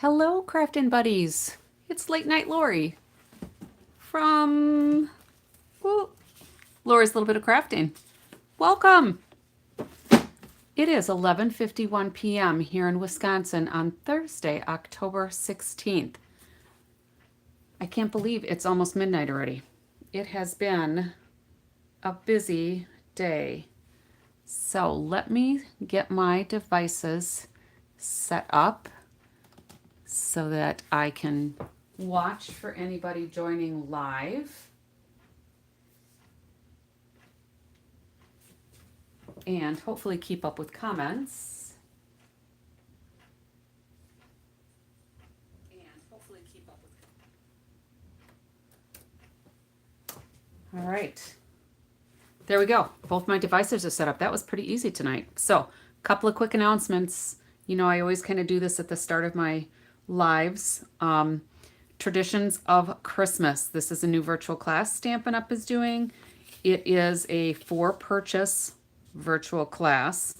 Hello, crafting buddies. It's Late Night Lori from Lori's Little Bit of Crafting. Welcome. It is 11:51 p.m. here in Wisconsin on Thursday, October 16th. I can't believe it's almost midnight already. It has been a busy day. So let me get my devices set up so that I can watch for anybody joining live. And hopefully keep up with comments. All right. There we go. Both my devices are set up. That was pretty easy tonight. So, a couple of quick announcements. You know, I always kind of do this at the start of my lives. Traditions of Christmas. This is a new virtual class Stampin' Up! Is doing. It is a for purchase virtual class.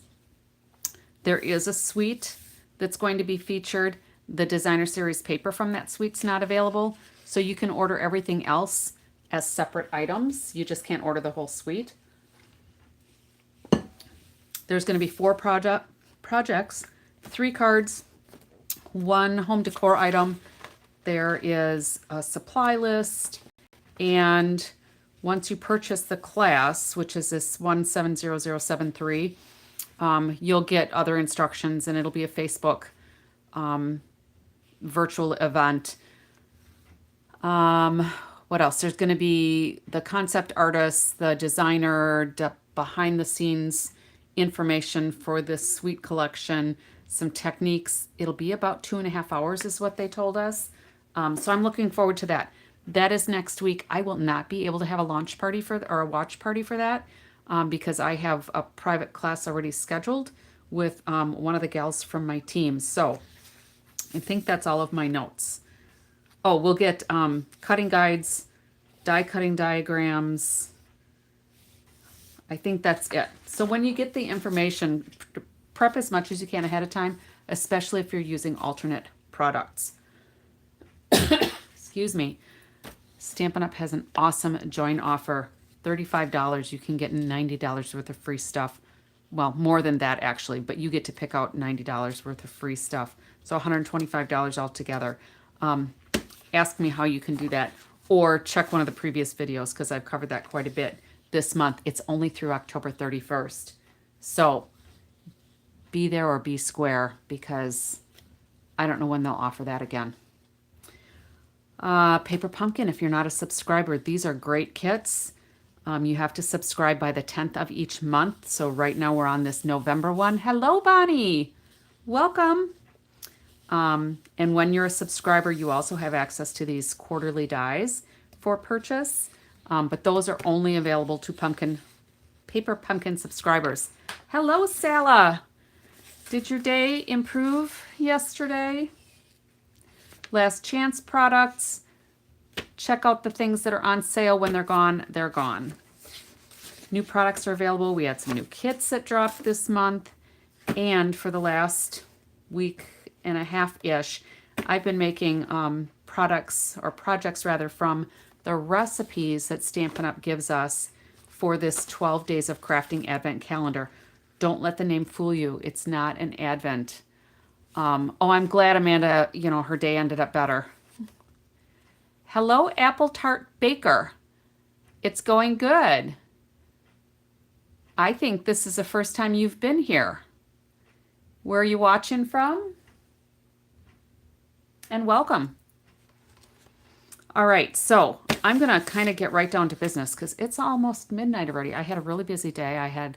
There is a suite that's going to be featured. The designer series paper from that suite's not available, so you can order everything else as separate items. You just can't order the whole suite. There's going to be 4 projects, 3 cards, 1 home decor item. There is a supply list, and once you purchase the class, which is this 170073, you'll get other instructions, and it'll be a Facebook virtual event. What else? There's going to be the concept artist, the designer, behind the scenes information for this suite collection, some techniques. It'll be about 2.5 hours is what they told us. So I'm looking forward to that. That is next week. I will not be able to have a launch party or a watch party for that because I have a private class already scheduled with one of the gals from my team. So I think that's all of my notes. Oh, we'll get cutting guides, die cutting diagrams. I think that's it. So when you get the information, prep as much as you can ahead of time, especially if you're using alternate products. Excuse me. Stampin' Up! Has an awesome join offer. $35, you can get $90 worth of free stuff. Well, more than that actually, but you get to pick out $90 worth of free stuff. So $125 altogether. Ask me how you can do that, or check one of the previous videos because I've covered that quite a bit this month. It's only through October 31st. So be there or be square because I don't know when they'll offer that again. Paper Pumpkin, if you're not a subscriber, these are great kits. You have to subscribe by the 10th of each month. So right now we're on this November one. Hello, Bonnie. Welcome. And when you're a subscriber, you also have access to these quarterly dies for purchase. But those are only available to Paper Pumpkin subscribers. Hello, Sala. Did your day improve yesterday? Last chance products. Check out the things that are on sale. When they're gone, they're gone. New products are available. We had some new kits that dropped this month. And for the last week and a half-ish, I've been making projects from the recipes that Stampin' Up! Gives us for this 12 Days of Crafting Advent Calendar. Don't let the name fool you. It's not an Advent. Oh, I'm glad Amanda, her day ended up better. Hello, Apple Tart Baker. It's going good. I think this is the first time you've been here. Where are you watching from? And welcome. All right, so I'm going to kind of get right down to business because it's almost midnight already. I had a really busy day. I had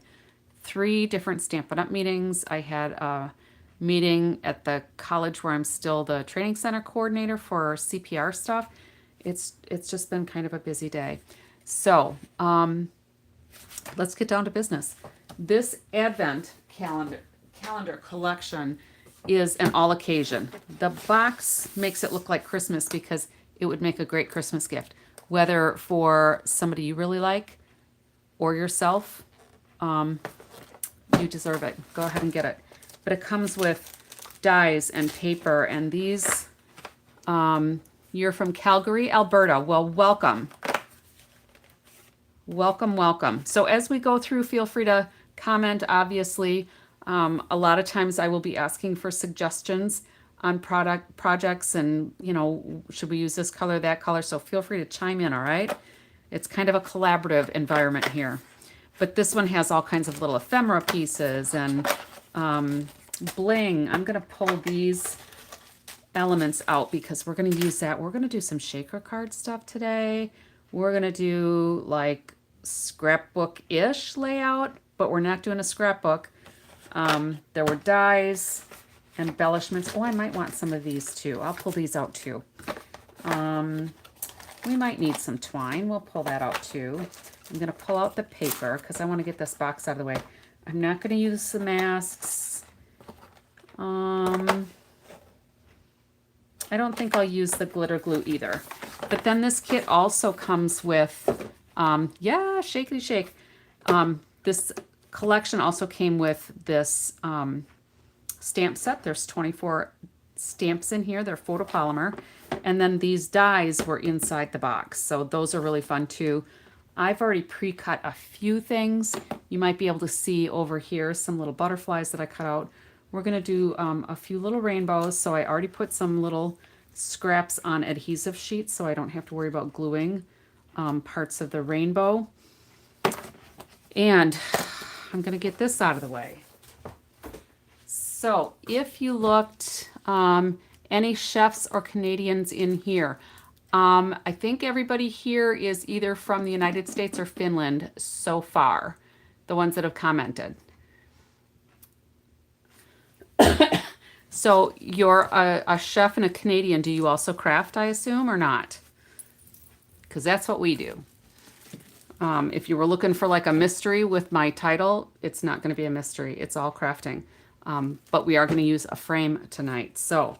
3 different Stampin' Up! Meetings. I had a meeting at the college where I'm still the training center coordinator for CPR stuff. It's just been kind of a busy day. So let's get down to business. This Advent calendar collection is an all occasion. The box makes it look like Christmas because it would make a great Christmas gift, whether for somebody you really like or yourself. You deserve it. Go ahead and get it. But it comes with dies and paper, and these, you're from Calgary, Alberta. Well, welcome. Welcome, welcome. So as we go through, feel free to comment, obviously. A lot of times I will be asking for suggestions on projects and, you know, should we use this color, that color? So feel free to chime in, all right? It's kind of a collaborative environment here. But this one has all kinds of little ephemera pieces and bling. I'm going to pull these elements out because we're going to use that. We're going to do some shaker card stuff today. We're going to do like scrapbook-ish layout, but we're not doing a scrapbook. There were dies, embellishments. Oh, I might want some of these too. I'll pull these out too. We might need some twine. We'll pull that out too. I'm going to pull out the paper because I want to get this box out of the way. I'm not going to use the masks. I don't think I'll use the glitter glue either. But then this kit also comes with, yeah, shakety shake. This collection also came with this stamp set. There's 24 stamps in here. They're photopolymer. And then these dies were inside the box. So those are really fun too. I've already pre-cut a few things. You might be able to see over here some little butterflies that I cut out. We're going to do a few little rainbows. So I already put some little scraps on adhesive sheets so I don't have to worry about gluing parts of the rainbow. And I'm going to get this out of the way. So if you looked, any chefs or Canadians in here, I think everybody here is either from the United States or Finland so far, the ones that have commented. So you're a chef and a Canadian. Do you also craft, I assume, or not? Because that's what we do. If you were looking for like a mystery with my title, it's not going to be a mystery. It's all crafting. But we are going to use a frame tonight. So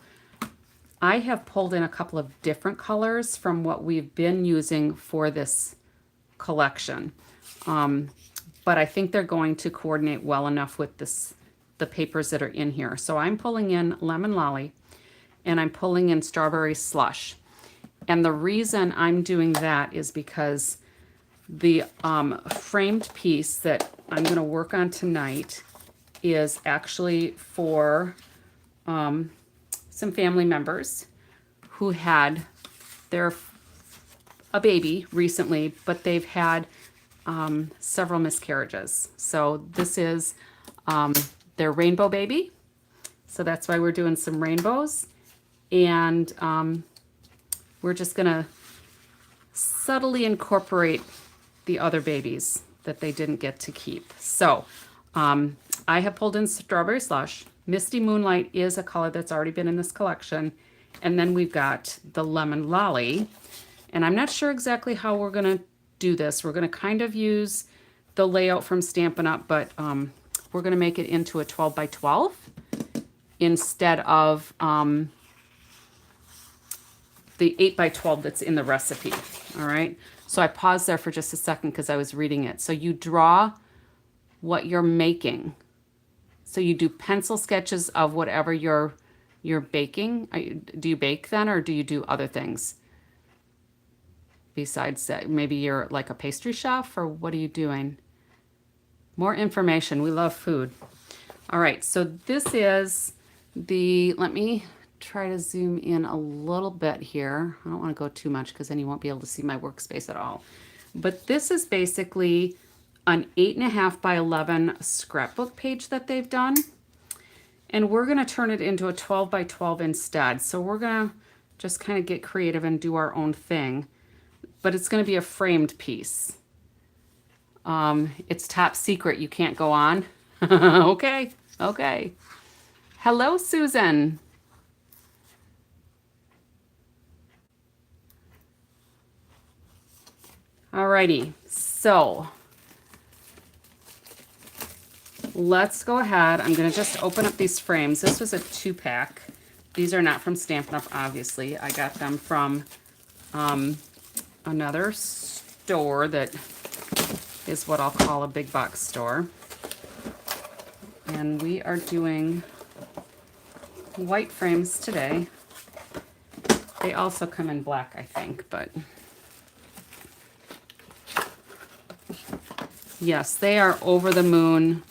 I have pulled in a couple of different colors from what we've been using for this collection. But I think they're going to coordinate well enough with the papers that are in here. So I'm pulling in Lemon Lolly and I'm pulling in Strawberry Slush. And the reason I'm doing that is because the framed piece that I'm going to work on tonight is actually for some family members who had a baby recently, but they've had several miscarriages. So this is their rainbow baby. So that's why we're doing some rainbows. And we're just gonna subtly incorporate the other babies that they didn't get to keep. So I have pulled in Strawberry Slush. Misty Moonlight is a color that's already been in this collection. And then we've got the Lemon Lolly. And I'm not sure exactly how we're gonna do this. We're gonna kind of use the layout from Stampin' Up, but we're gonna make it into a 12 by 12 instead of the 8 by 12 that's in the recipe, all right? So I paused there for just a second because I was reading it. So you draw what you're making. So you do pencil sketches of whatever you're baking. Do you bake then, or do you do other things? Besides that, maybe you're like a pastry chef, or what are you doing? More information. We love food. All right, so this is let me try to zoom in a little bit here. I don't want to go too much because then you won't be able to see my workspace at all. But this is basically an 8.5 by 11 scrapbook page that they've done. And we're going to turn it into a 12 by 12 instead. So we're going to just kind of get creative and do our own thing. But it's going to be a framed piece. It's top secret. You can't go on. Okay. Okay. Hello, Susan. Alrighty. So let's go ahead. I'm going to just open up these frames. This was a 2-pack. These are not from Stampin' Up, obviously. I got them from another store that is what I'll call a big box store. And we are doing white frames today. They also come in black, I think, but yes, they are over the moon.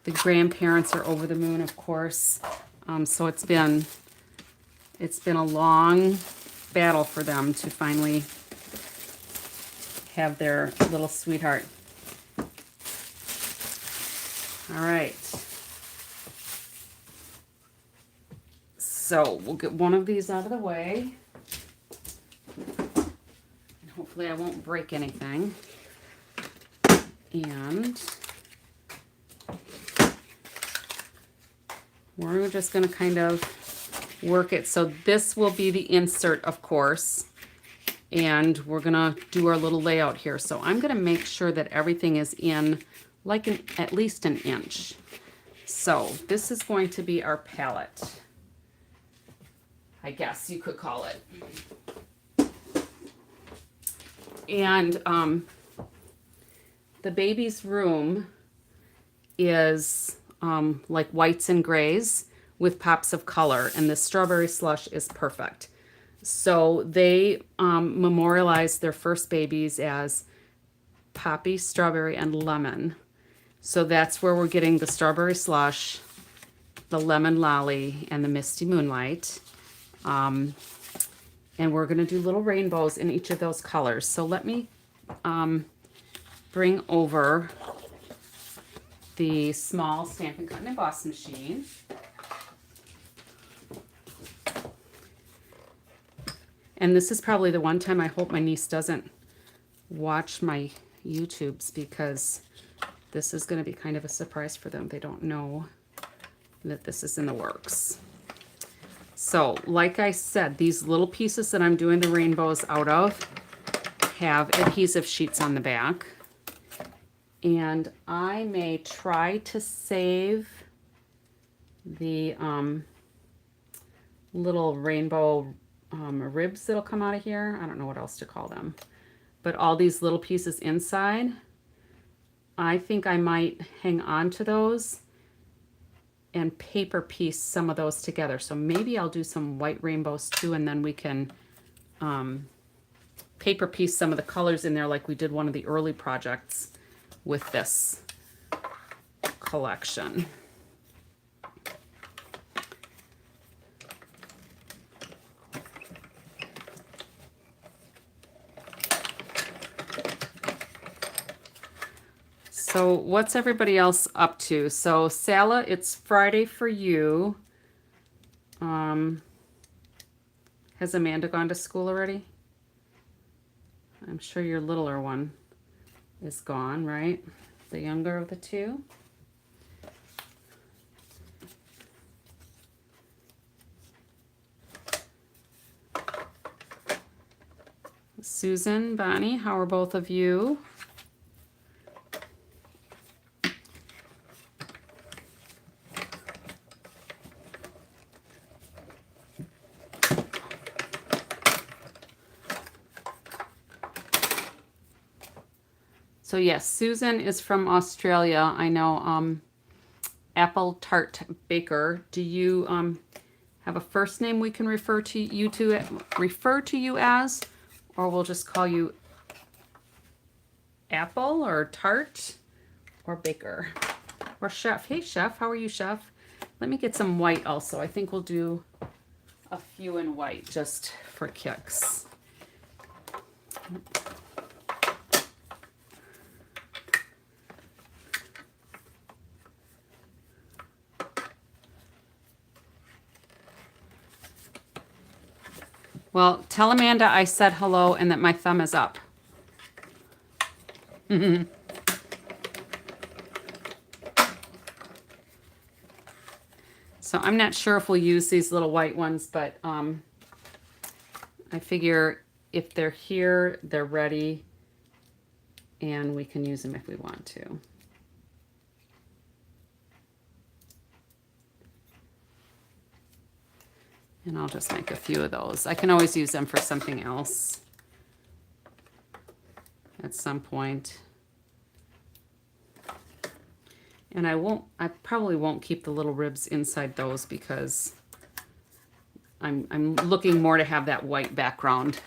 The grandparents are over the moon, of course. So it's been a long battle for them to finally have their little sweetheart. All right. So we'll get one of these out of the way. And hopefully I won't break anything. And we're just going to kind of work it. So this will be the insert, of course. And we're going to do our little layout here. So I'm going to make sure that everything is in like at least an inch. So this is going to be our palette, I guess you could call it. And the baby's room is like whites and grays with pops of color, and the strawberry slush is perfect. So they memorialized their first babies as poppy, strawberry, and lemon. So that's where we're getting the strawberry slush, the lemon lolly, and the misty moonlight. And we're going to do little rainbows in each of those colors. So let me bring over the small Stampin' Cut and Emboss machine. And this is probably the one time I hope my niece doesn't watch my YouTubes, because this is going to be kind of a surprise for them. They don't know that this is in the works. So, like I said, these little pieces that I'm doing the rainbows out of have adhesive sheets on the back. And I may try to save the little rainbow ribs that'll come out of here. I don't know what else to call them. But all these little pieces inside, I think I might hang on to those and paper piece some of those together. So maybe I'll do some white rainbows too, and then we can paper piece some of the colors in there like we did one of the early projects with this collection. So what's everybody else up to? So Sala, it's Friday for you. Has Amanda gone to school already? I'm sure your littler one is gone, right? The younger of the two. Susan, Bonnie, how are both of you? So yes, Susan is from Australia. I know. Apple Tart Baker. Do you have a first name we can refer to you as, or we'll just call you Apple or Tart or Baker or Chef? Hey Chef, how are you, Chef? Let me get some white also. I think we'll do a few in white just for kicks. Well, tell Amanda I said hello and that my thumb is up. So I'm not sure if we'll use these little white ones, but I figure if they're here, they're ready, and we can use them if we want to. And I'll just make a few of those. I can always use them for something else at some point. And I probably won't keep the little ribs inside those because I'm looking more to have that white background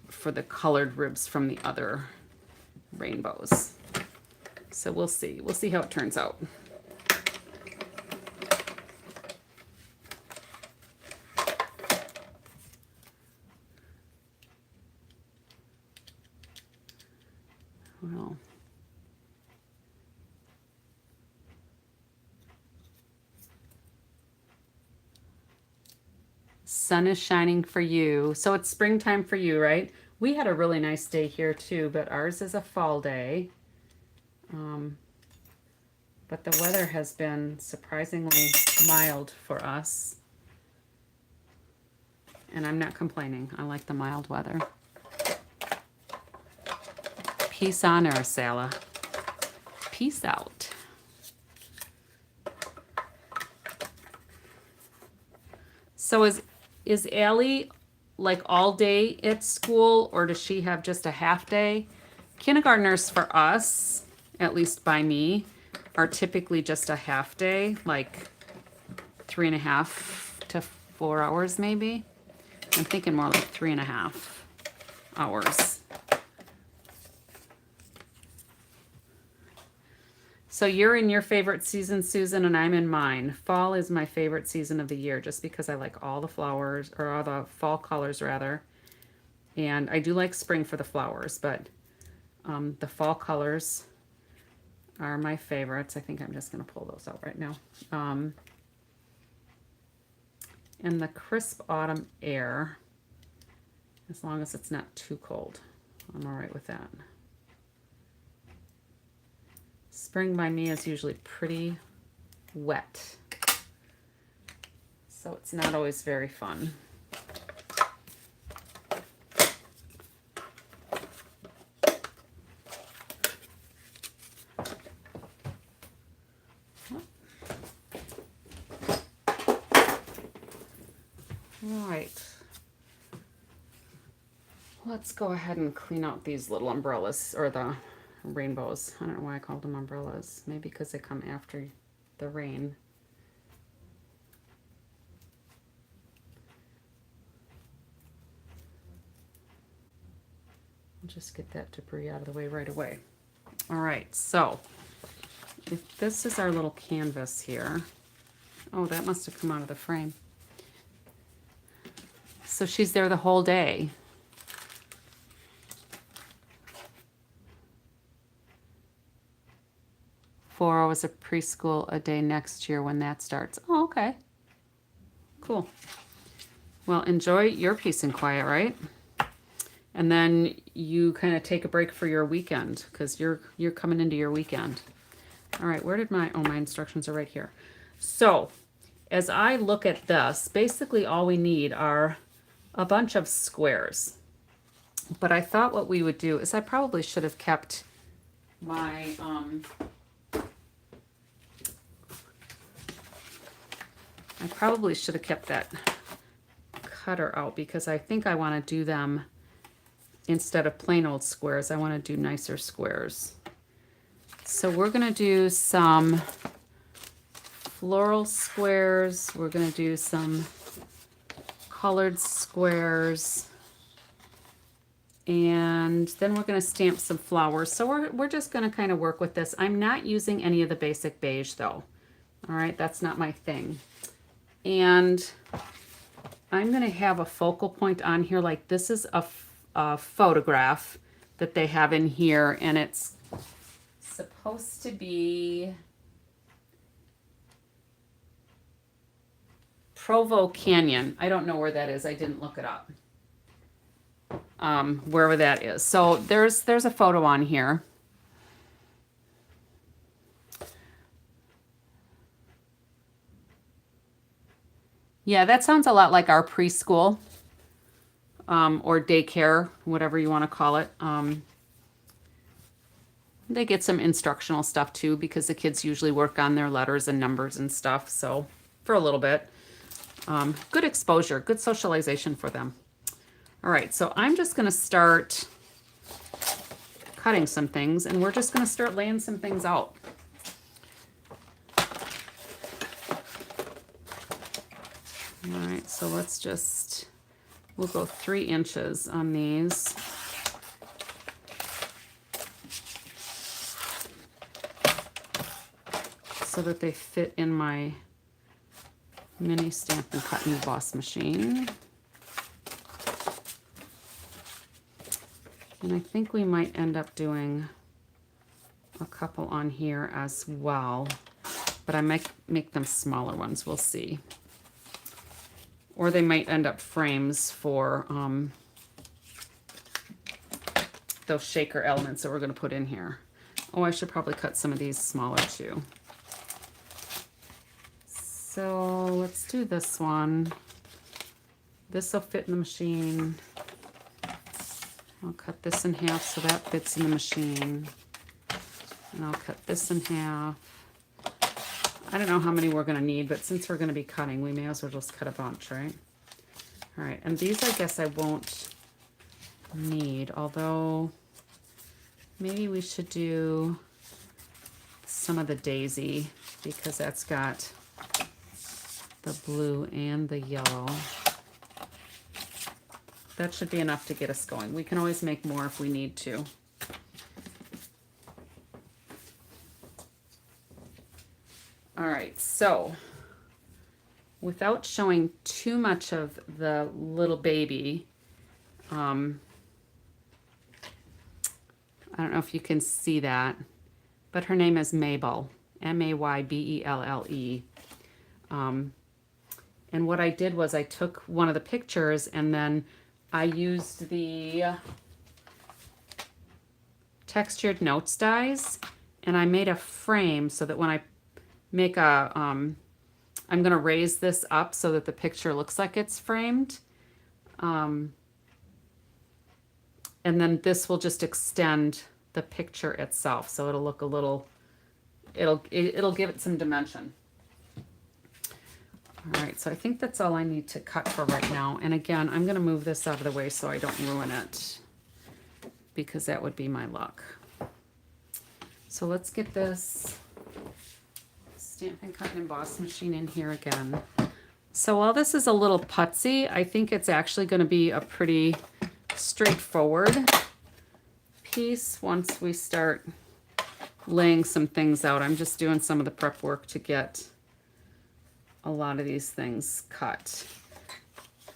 for the colored ribs from the other rainbows. So we'll see. We'll see how it turns out. Well, sun is shining for you. So it's springtime for you, right? We had a really nice day here too, but ours is a fall day. But the weather has been surprisingly mild for us. And I'm not complaining. I like the mild weather. Peace on earth, Sala. Peace out. So is Allie like all day at school, or does she have just a half day? Kindergartners for us, at least by me, are typically just a half day, like 3.5 to 4 hours maybe. I'm thinking more like 3.5 hours. So you're in your favorite season, Susan, and I'm in mine. Fall is my favorite season of the year just because I like all the flowers, or all the fall colors rather. And I do like spring for the flowers, but the fall colors are my favorites. I think I'm just going to pull those out right now. And the crisp autumn air, as long as it's not too cold, I'm all right with that. Spring by me is usually pretty wet, so it's not always very fun. Right. Let's go ahead and clean out these little umbrellas, or the rainbows. I don't know why I called them umbrellas. Maybe because they come after the rain. I'll just get that debris out of the way right away. All right, so if this is our little canvas here. Oh, that must have come out of the frame. So she's there the whole day. Four hours of preschool a day next year when that starts. Oh, okay. Cool. Well, enjoy your peace and quiet, right? And then you kind of take a break for your weekend, because you're coming into your weekend. All right, where did my instructions are right here. So as I look at this, basically all we need are a bunch of squares. But I thought what we would do is I probably should have kept my I probably should have kept that cutter out, because I think I want to do them instead of plain old squares. I want to do nicer squares. So we're going to do some floral squares. We're going to do some colored squares. And then we're going to stamp some flowers. So we're just going to kind of work with this. I'm not using any of the basic beige though. All right, that's not my thing. And I'm going to have a focal point on here. Like this is a photograph that they have in here, and it's supposed to be Provo Canyon. I don't know where that is. I didn't look it up. Wherever that is. So there's a photo on here. Yeah, that sounds a lot like our preschool, or daycare, whatever you want to call it. They get some instructional stuff too, because the kids usually work on their letters and numbers and stuff. So for a little bit, good exposure, good socialization for them. All right, so I'm just going to start cutting some things, and we're just going to start laying some things out. All All right, so we'll go 3 inches on these. So that they fit in my mini Stampin' Cut and Emboss machine. And I think we might end up doing a couple on here as well, but I might make them smaller ones, we'll see. Or they might end up frames for those shaker elements that we're gonna put in here. Oh, I should probably cut some of these smaller too. So let's do this one. This will fit in the machine. I'll cut this in half so that fits in the machine. And I'll cut this in half. I don't know how many we're gonna need, but since we're gonna be cutting, we may as well just cut a bunch, right? All right, and these I guess I won't need, although maybe we should do some of the daisy because that's got the blue and the yellow. That should be enough to get us going. We can always make more if we need to. All right, so without showing too much of the little baby, I don't know if you can see that, but her name is Mabel, Maybelle. And what I did was I took one of the pictures and then I used the textured notes dies and I made a frame so that when I make a, I'm going to raise this up so that the picture looks like it's framed. And then this will just extend the picture itself. So it'll look a little, it'll give it some dimension. All right, so I think that's all I need to cut for right now. And again, I'm going to move this out of the way so I don't ruin it because that would be my luck. So let's get this Stampin' Cut and Emboss machine in here again. So while this is a little putsy, I think it's actually going to be a pretty straightforward piece once we start laying some things out. I'm just doing some of the prep work to get a lot of these things cut.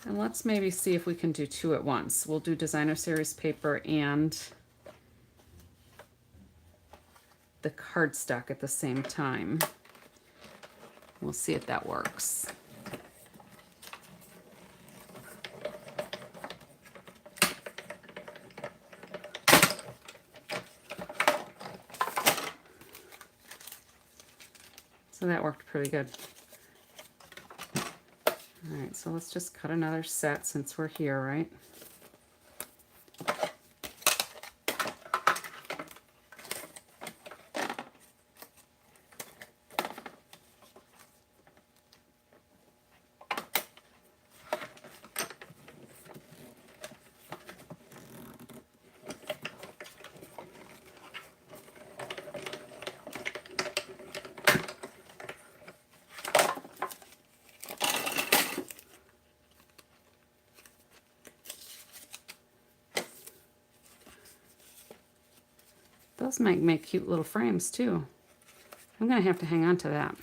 And let's maybe see if we can do 2 at once. We'll do designer series paper and the cardstock at the same time. We'll see if that works. So that worked pretty good. All right, so let's just cut another set since we're here, right? Those might make cute little frames too. I'm gonna have to hang on to that.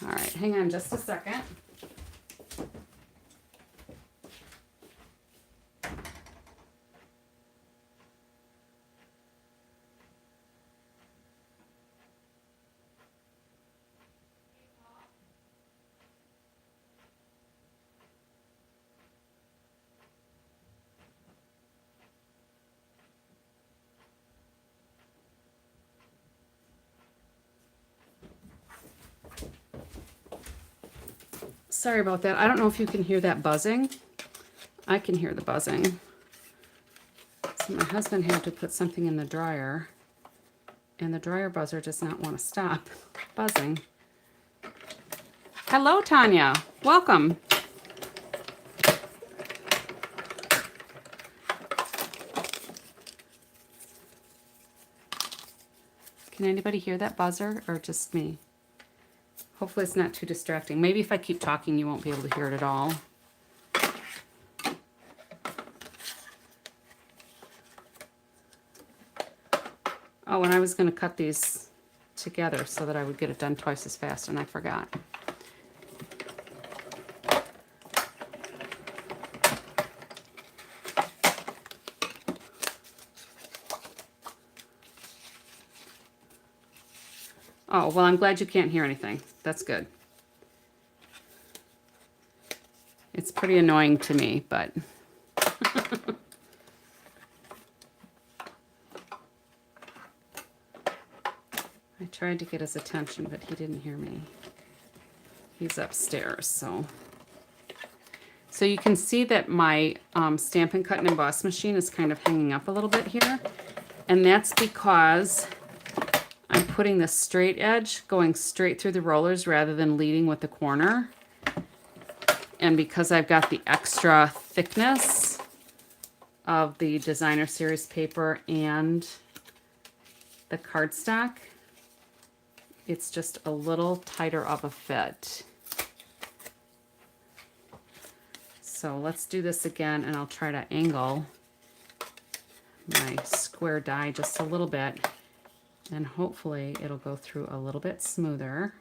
All right, hang on just a second. Sorry about that. I don't know if you can hear that buzzing. I can hear the buzzing. So my husband had to put something in the dryer, and the dryer buzzer does not want to stop buzzing. Hello, Tanya. Welcome. Can anybody hear that buzzer or just me? Hopefully it's not too distracting. Maybe if I keep talking, you won't be able to hear it at all. Oh, and I was going to cut these together so that I would get it done twice as fast, and I forgot. Oh, well, I'm glad you can't hear anything. That's good. It's pretty annoying to me, but... I tried to get his attention, but he didn't hear me. He's upstairs, so... So you can see that my Stampin' Cut and Emboss machine is kind of hanging up a little bit here. And that's because I'm putting the straight edge going straight through the rollers rather than leading with the corner. And because I've got the extra thickness of the Designer Series paper and the cardstock, it's just a little tighter of a fit. So let's do this again, and I'll try to angle my square die just a little bit, and hopefully it'll go through a little bit smoother,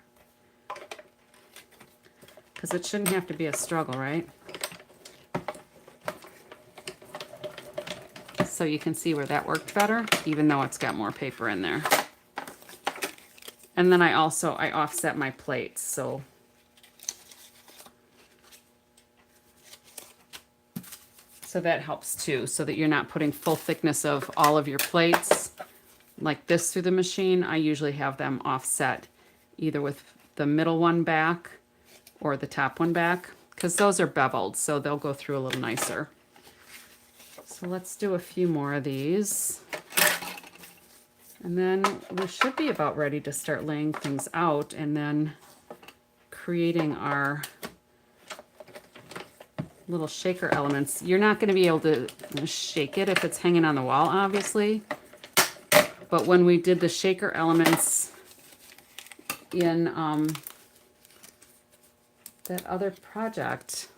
because it shouldn't have to be a struggle, right? So you can see where that worked better, even though it's got more paper in there. And then I offset my plates, so that helps too, so that you're not putting full thickness of all of your plates like this through the machine. I usually have them offset either with the middle one back or the top one back, because those are beveled, so they'll go through a little nicer. So let's do a few more of these. And then we should be about ready to start laying things out and then creating our little shaker elements. You're not going to be able to shake it if it's hanging on the wall, obviously. But when we did the shaker elements in that other project,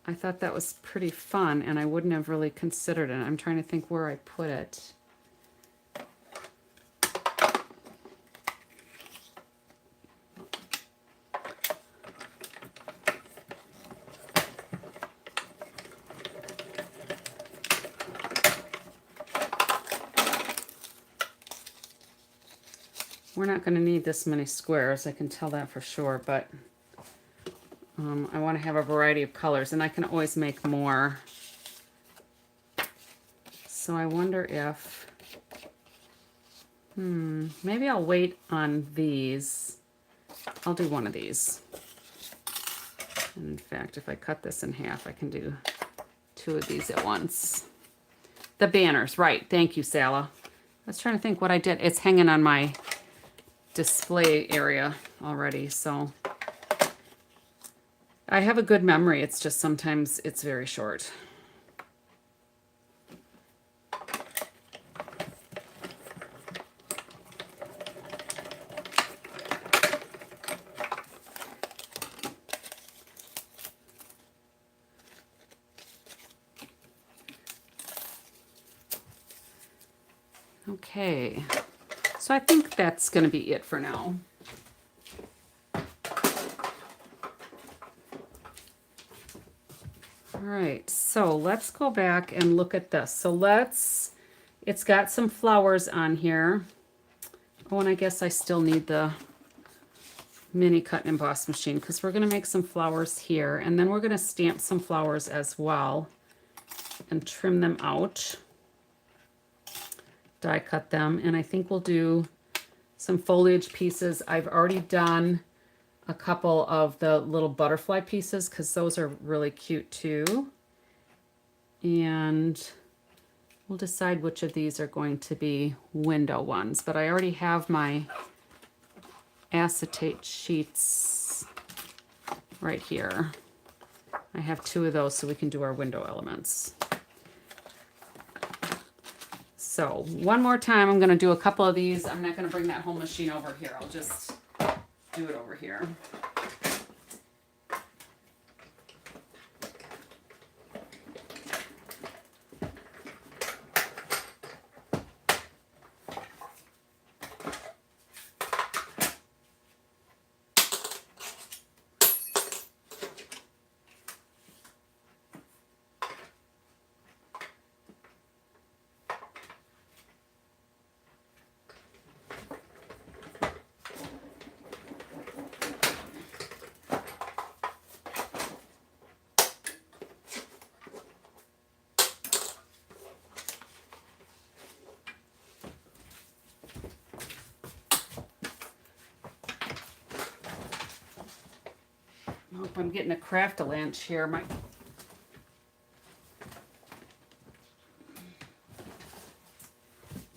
I thought that was pretty fun, and I wouldn't have really considered it. I'm trying to think where I put it. We're not going to need this many squares, I can tell that for sure, but I want to have a variety of colors, and I can always make more. So I wonder if, maybe I'll wait on these. I'll do one of these. And in fact, if I cut this in half, I can do two of these at once. The banners, right. Thank you, Sala. I was trying to think what I did. It's hanging on my display area already, so I have a good memory. It's just sometimes it's very short. Okay, so I think that's going to be it for now. All right, so let's go back and look at this. So it's got some flowers on here. Oh, and I guess I still need the mini cut and emboss machine, because we're going to make some flowers here, and then we're going to stamp some flowers as well and trim them out. Die cut them, and I think we'll do some foliage pieces. I've already done a couple of the little butterfly pieces because those are really cute too. And we'll decide which of these are going to be window ones, but I already have my acetate sheets right here. I have two of those so we can do our window elements. So one more time, I'm going to do a couple of these. I'm not going to bring that whole machine over here. I'll just do it over here. I hope I'm getting a craft-a-lanch here.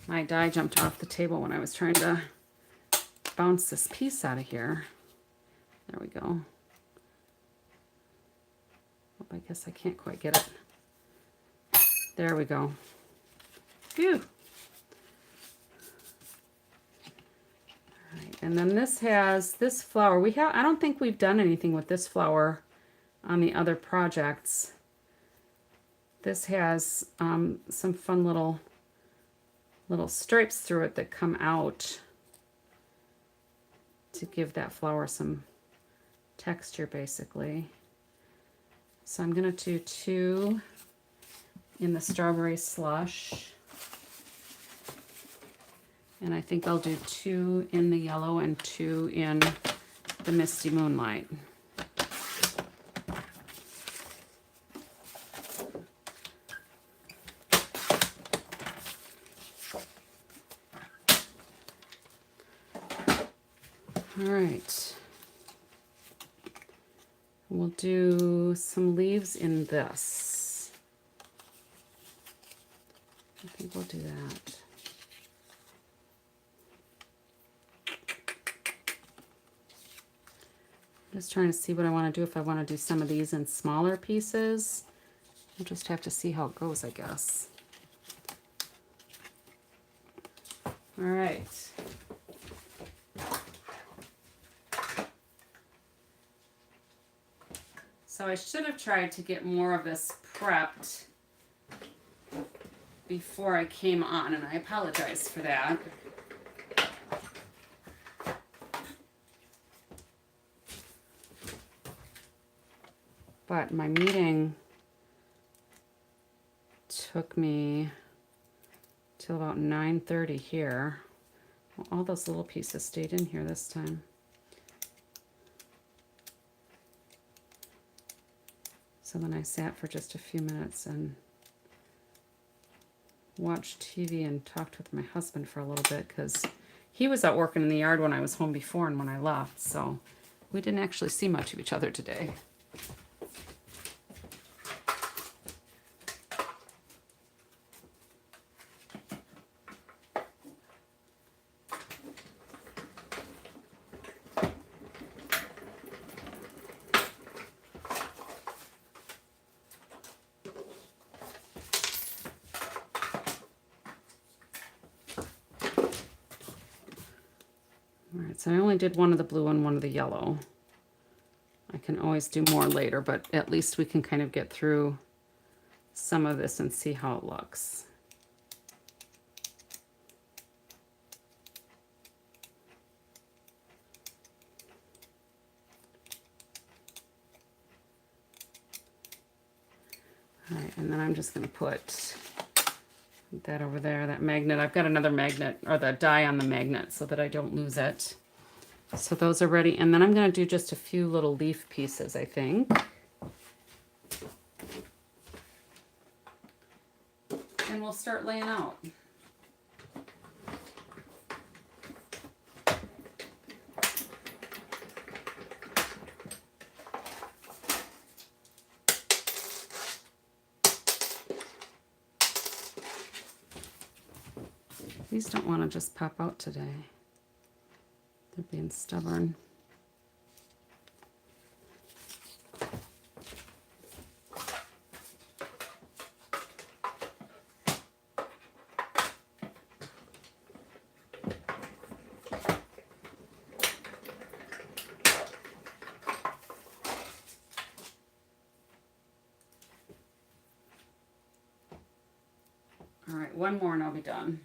My die jumped off the table when I was trying to bounce this piece out of here. There we go. Oh, I guess I can't quite get it. There we go. Phew. And then this has this flower. I don't think we've done anything with this flower on the other projects. This has some fun little stripes through it that come out to give that flower some texture, basically. So I'm gonna do 2 in the strawberry slush. And I think I'll do 2 in the yellow and 2 in the misty moonlight. All right. We'll do some leaves in this. I think we'll do that. I'm just trying to see what I want to do, if I want to do some of these in smaller pieces. We'll just have to see how it goes, I guess. All right. So I should have tried to get more of this prepped before I came on, and I apologize for that. But my meeting took me till about 9:30 here. Well, all those little pieces stayed in here this time. So then I sat for just a few minutes and watched TV and talked with my husband for a little bit, because he was out working in the yard when I was home before and when I left. So we didn't actually see much of each other today. So I only did one of the blue and one of the yellow. I can always do more later, but at least we can kind of get through some of this and see how it looks. All right, and then I'm just going to put that over there, that magnet. I've got another magnet, or the die on the magnet, so that I don't lose it. So those are ready, and then I'm going to do just a few little leaf pieces, I think. And we'll start laying out. These don't want to just pop out today. They're being stubborn. All right, one more and I'll be done.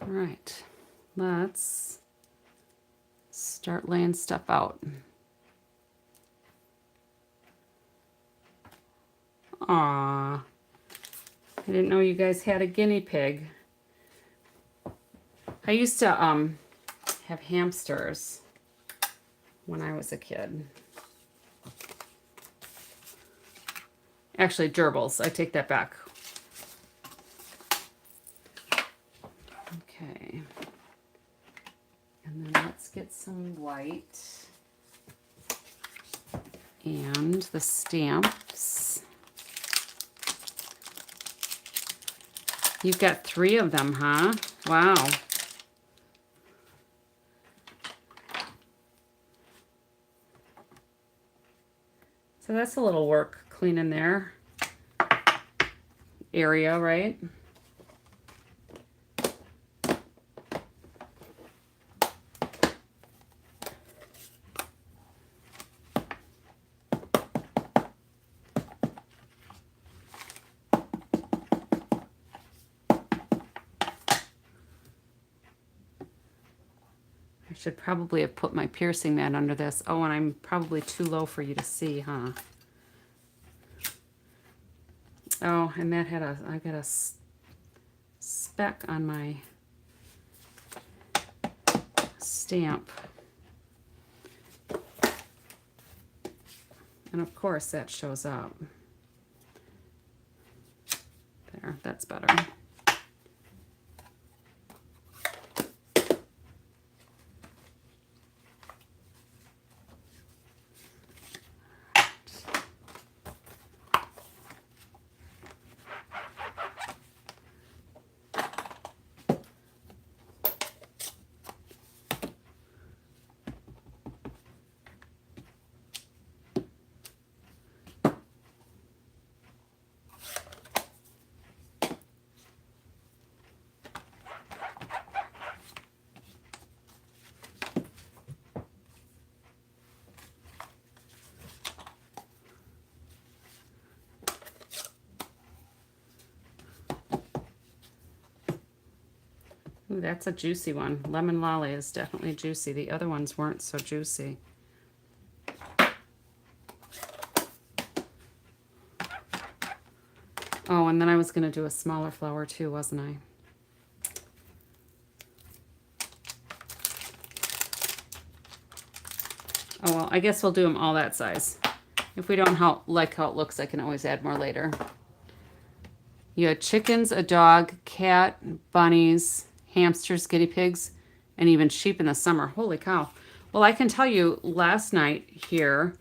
All right, let's start laying stuff out. Aw, I didn't know you guys had a guinea pig. I used to have hamsters when I was a kid. Actually, gerbils. I take that back. Okay. And then let's get some white. And the stamps. You've got 3 of them, huh? Wow. So that's a little work cleaning their area, right? Should probably have put my piercing mat under this. Oh, and I'm probably too low for you to see, huh? Oh, and that had I got a speck on my stamp. And of course that shows up. There, that's better. Ooh, that's a juicy one. Lemon Lolly is definitely juicy. The other ones weren't so juicy. Oh, and then I was going to do a smaller flower too, wasn't I? Oh, well, I guess we'll do them all that size. If we don't like how it looks, I can always add more later. You had chickens, a dog, cat, bunnies, hamsters, guinea pigs, and even sheep in the summer. Holy cow. Well, I can tell you last night here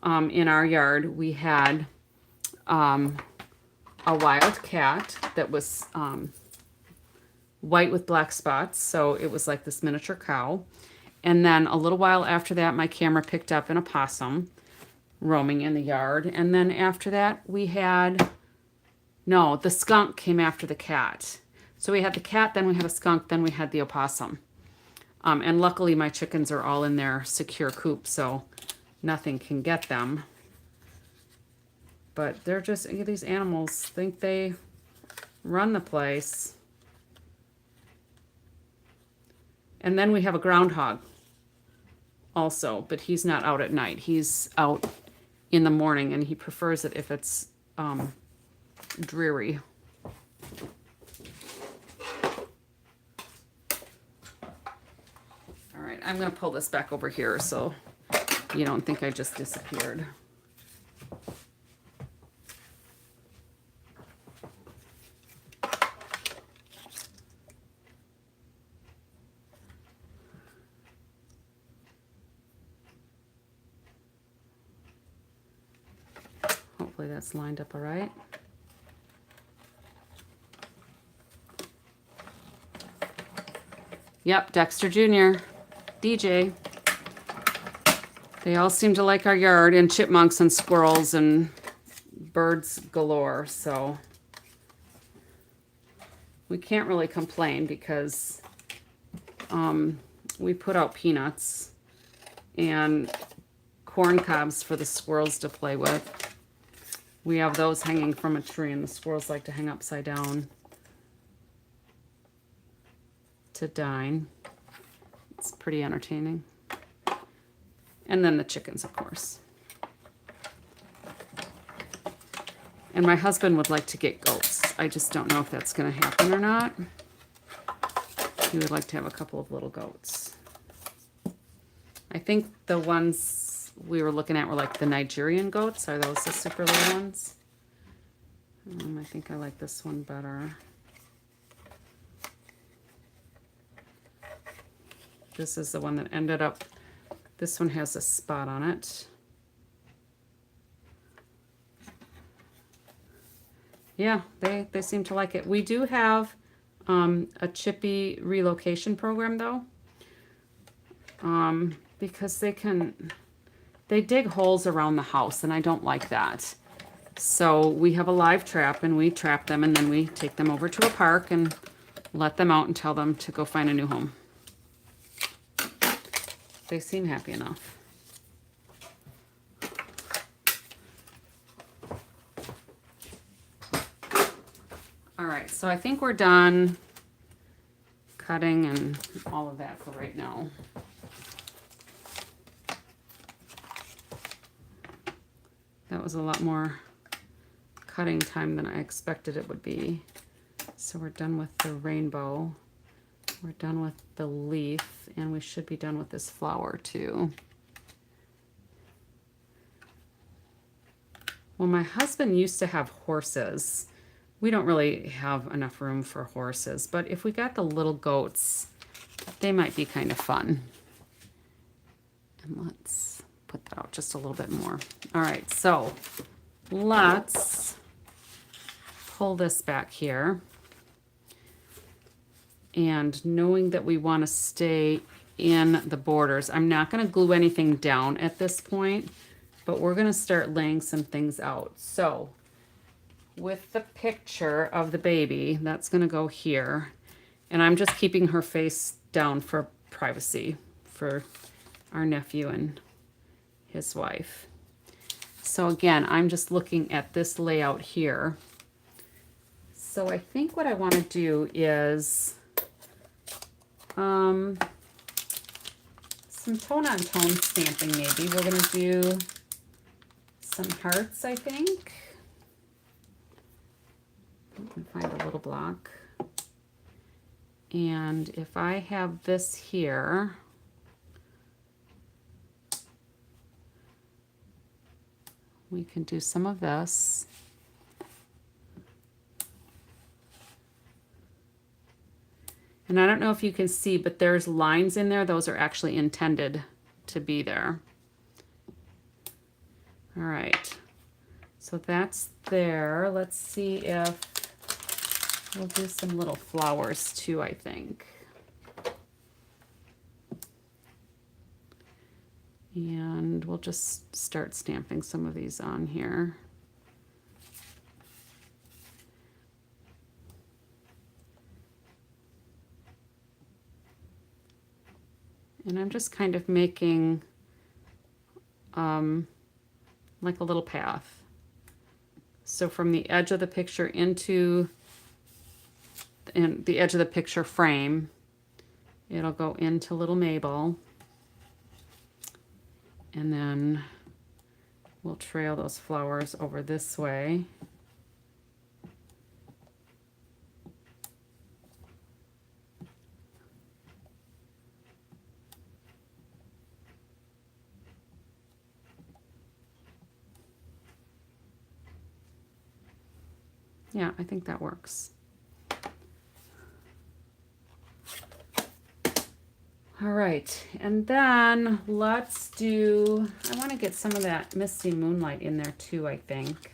in our yard, we had a wild cat that was white with black spots. So it was like this miniature cow. And then a little while after that, my camera picked up an opossum roaming in the yard. And then after that, we had, no, the skunk came after the cat. So we had the cat, then we had a skunk, then we had the opossum. And luckily my chickens are all in their secure coop, so nothing can get them. But they're just, these animals think they run the place. And then we have a groundhog also, but he's not out at night. He's out in the morning, and he prefers it if it's dreary. All right, I'm going to pull this back over here so you don't think I just disappeared. Hopefully that's lined up all right. Yep, Dexter Jr., DJ. They all seem to like our yard, and chipmunks and squirrels and birds galore, so we can't really complain because we put out peanuts and corn cobs for the squirrels to play with. We have those hanging from a tree, and the squirrels like to hang upside down to dine. It's pretty entertaining. And then the chickens, of course. And my husband would like to get goats. I just don't know if that's going to happen or not. He would like to have a couple of little goats. I think the ones we were looking at were like the Nigerian goats. Are those the super little ones? I think I like this one better. This is the one that ended up, this one has a spot on it. Yeah, they seem to like it. We do have a chippy relocation program though, because they dig holes around the house, and I don't like that. So we have a live trap, and we trap them, and then we take them over to a park and let them out and tell them to go find a new home. They seem happy enough. All right, so I think we're done cutting and all of that for right now. That was a lot more cutting time than I expected it would be. So we're done with the rainbow. We're done with the leaf, and we should be done with this flower too. Well, my husband used to have horses. We don't really have enough room for horses, but if we got the little goats, they might be kind of fun. And let's put that out just a little bit more. All right, so let's pull this back here. And knowing that we want to stay in the borders, I'm not going to glue anything down at this point, but we're going to start laying some things out. So with the picture of the baby, that's going to go here. And I'm just keeping her face down for privacy for our nephew and his wife. So again, I'm just looking at this layout here. So I think what I want to do is some tone-on-tone stamping maybe. We're going to do some hearts, I think. Let me find a little block. And if I have this here, we can do some of this. And I don't know if you can see, but there's lines in there. Those are actually intended to be there. All right. So that's there. Let's see if we'll do some little flowers too, I think. And we'll just start stamping some of these on here. And I'm just kind of making like a little path. So from the edge of the picture into the edge of the picture frame, it'll go into little Mabel. And then we'll trail those flowers over this way. Yeah, I think that works. All right, and then let's do, I want to get some of that Misty Moonlight in there too, I think.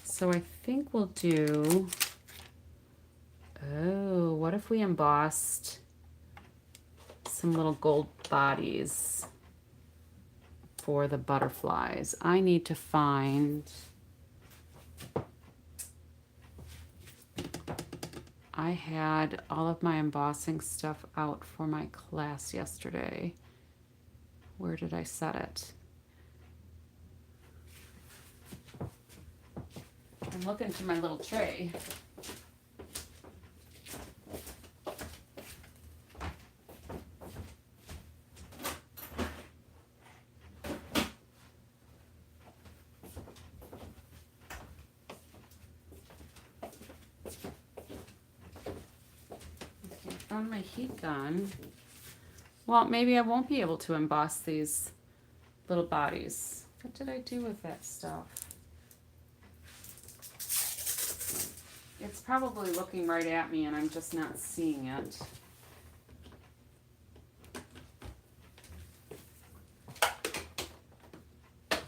So I think we'll do, oh, what if we embossed some little gold bodies for the butterflies. I need to find, I had all of my embossing stuff out for my class yesterday. Where did I set it? I'm looking through my little tray. On my heat gun. Well, maybe I won't be able to emboss these little bodies. What did I do with that stuff? It's probably looking right at me and I'm just not seeing it.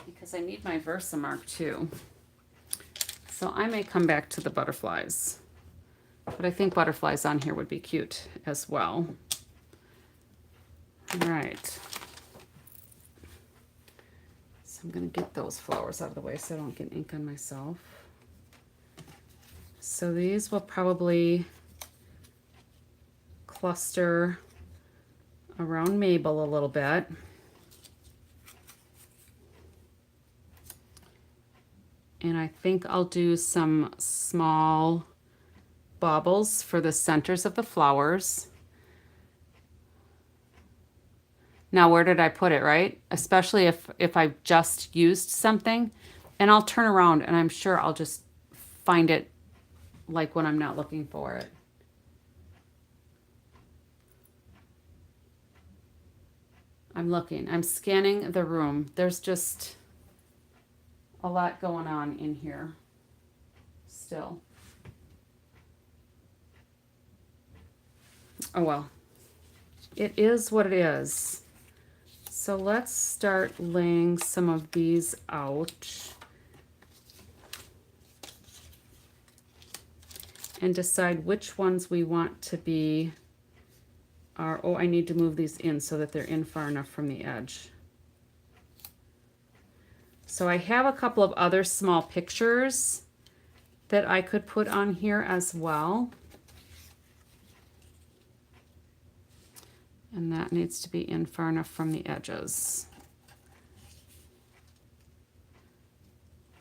Because I need my Versamark too. So I may come back to the butterflies. But I think butterflies on here would be cute as well. All right. So I'm going to get those flowers out of the way so I don't get ink on myself. So these will probably cluster around Mabel a little bit. And I think I'll do some small baubles for the centers of the flowers. Now, where did I put it, right? Especially if I've just used something, and I'll turn around and I'm sure I'll just find it like when I'm not looking for it. I'm looking, I'm scanning the room. There's just a lot going on in here still. Oh well, it is what it is. So let's start laying some of these out and decide which ones we want to be our, oh, I need to move these in so that they're in far enough from the edge. So I have a couple of other small pictures that I could put on here as well. And that needs to be in far enough from the edges.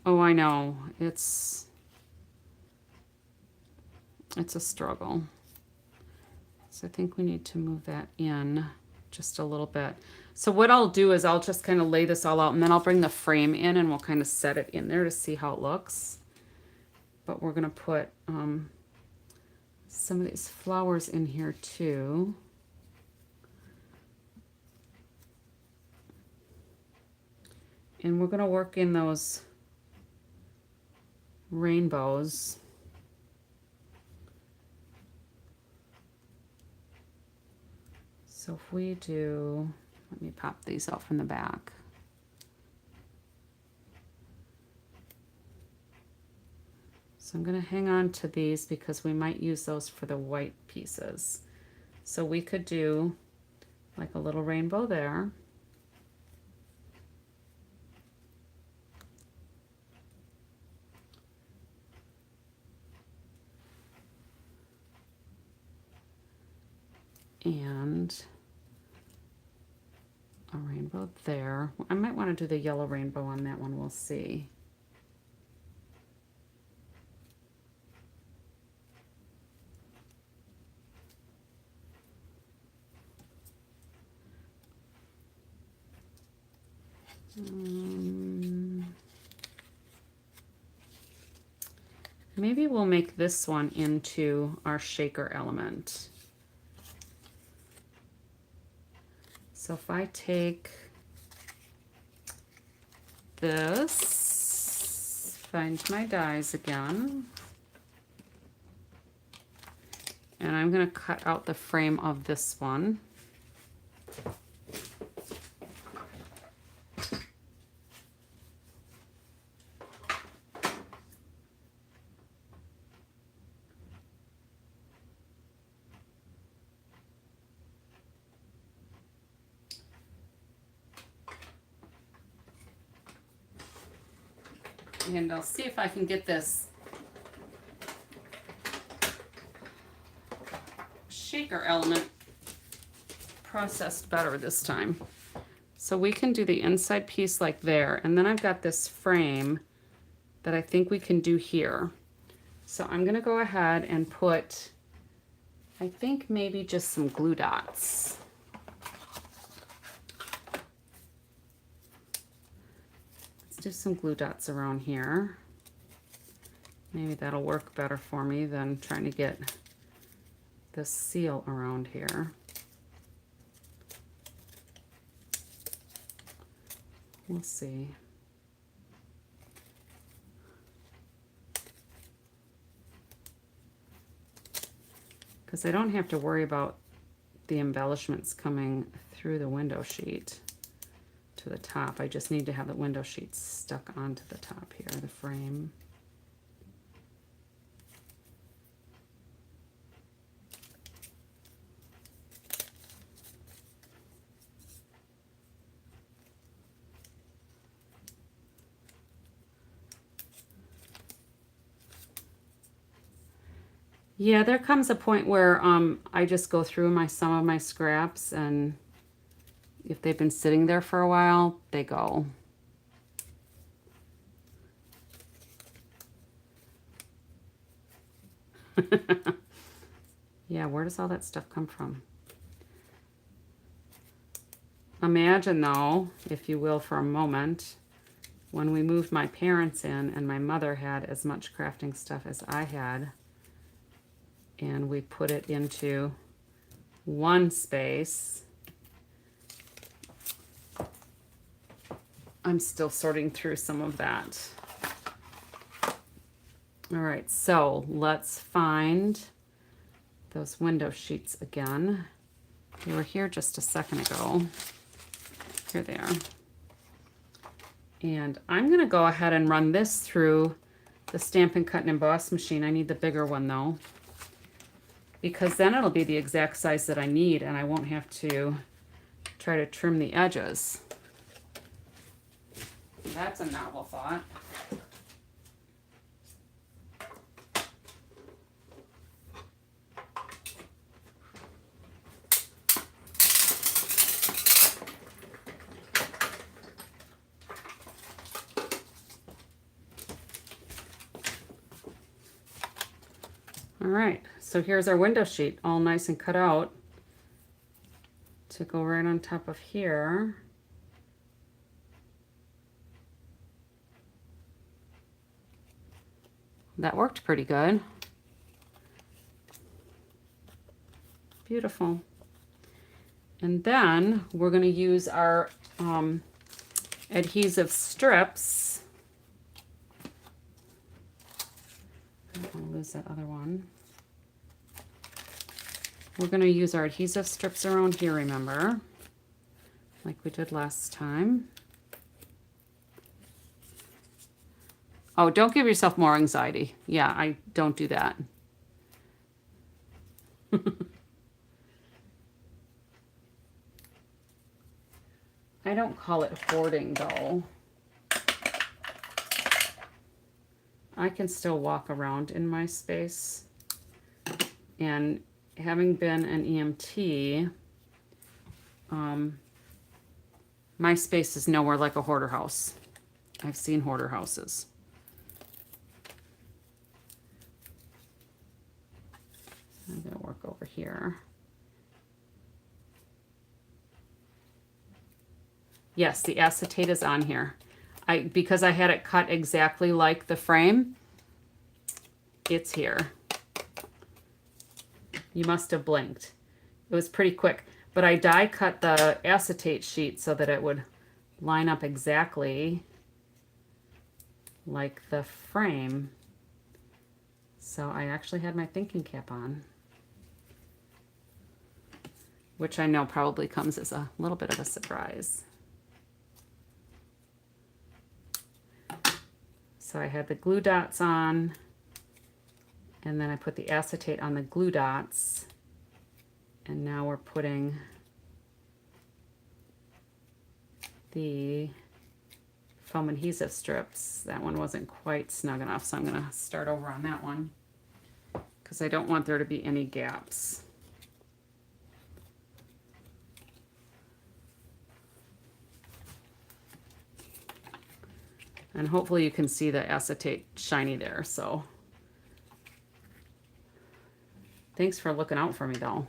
Oh, I know, it's a struggle. So I think we need to move that in just a little bit. So what I'll do is I'll just kind of lay this all out and then I'll bring the frame in and we'll kind of set it in there to see how it looks. But we're gonna put some of these flowers in here too. And we're gonna work in those rainbows. So if we do, let me pop these out from the back. So I'm gonna hang on to these because we might use those for the white pieces. So we could do like a little rainbow there. And a rainbow there. I might want to do the yellow rainbow on that one, we'll see. Maybe we'll make this one into our shaker element. So if I take this, find my dies again, and I'm going to cut out the frame of this one. And I'll see if I can get this shaker element processed better this time. So we can do the inside piece like there, and then I've got this frame that I think we can do here. So I'm gonna go ahead and put, I think maybe just some glue dots. Let's do some glue dots around here. Maybe that'll work better for me than trying to get this seal around here. We'll see. Because I don't have to worry about the embellishments coming through the window sheet to the top. I just need to have the window sheet stuck onto the top here, the frame. Yeah, there comes a point where I just go through some of my scraps, and if they've been sitting there for a while, they go. Yeah, where does all that stuff come from? Imagine though, if you will, for a moment, when we moved my parents in and my mother had as much crafting stuff as I had, and we put it into one space. I'm still sorting through some of that. All right, so let's find those window sheets again. They were here just a second ago. Here they are. And I'm gonna go ahead and run this through the Stampin' Cut and Emboss machine. I need the bigger one though, because then it'll be the exact size that I need and I won't have to try to trim the edges. That's a novel thought. All right, so here's our window sheet, all nice and cut out to go right on top of here. That worked pretty good. Beautiful. And then we're going to use our adhesive strips. I don't want to lose that other one. We're going to use our adhesive strips around here, remember, like we did last time. Oh, don't give yourself more anxiety. Yeah, I don't do that. I don't call it hoarding though. I can still walk around in my space, and having been an EMT, my space is nowhere like a hoarder house. I've seen hoarder houses. I'm going to work over here. Yes, the acetate is on here. Because I had it cut exactly like the frame, it's here. You must have blinked. It was pretty quick, but I die cut the acetate sheet so that it would line up exactly like the frame. So I actually had my thinking cap on, which I know probably comes as a little bit of a surprise. So I had the glue dots on, and then I put the acetate on the glue dots, and now we're putting the foam adhesive strips. That one wasn't quite snug enough, so I'm going to start over on that one because I don't want there to be any gaps. And hopefully you can see the acetate shiny there, so. Thanks for looking out for me, though.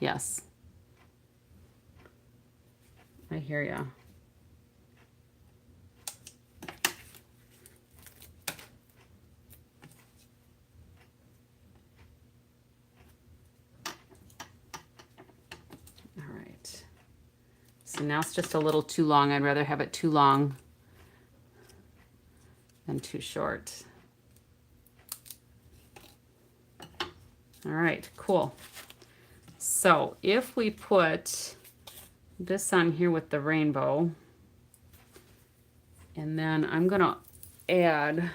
Yes. I hear ya. All right. So now it's just a little too long. I'd rather have it too long than too short. All right, cool. So if we put this on here with the rainbow, and then I'm gonna add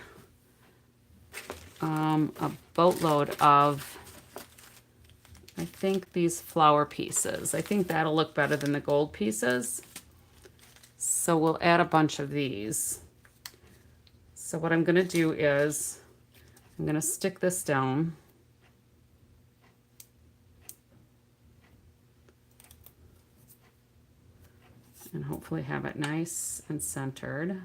a boatload of, I think, these flower pieces. I think that'll look better than the gold pieces. So we'll add a bunch of these. So what I'm gonna do is I'm gonna stick this down. And hopefully have it nice and centered.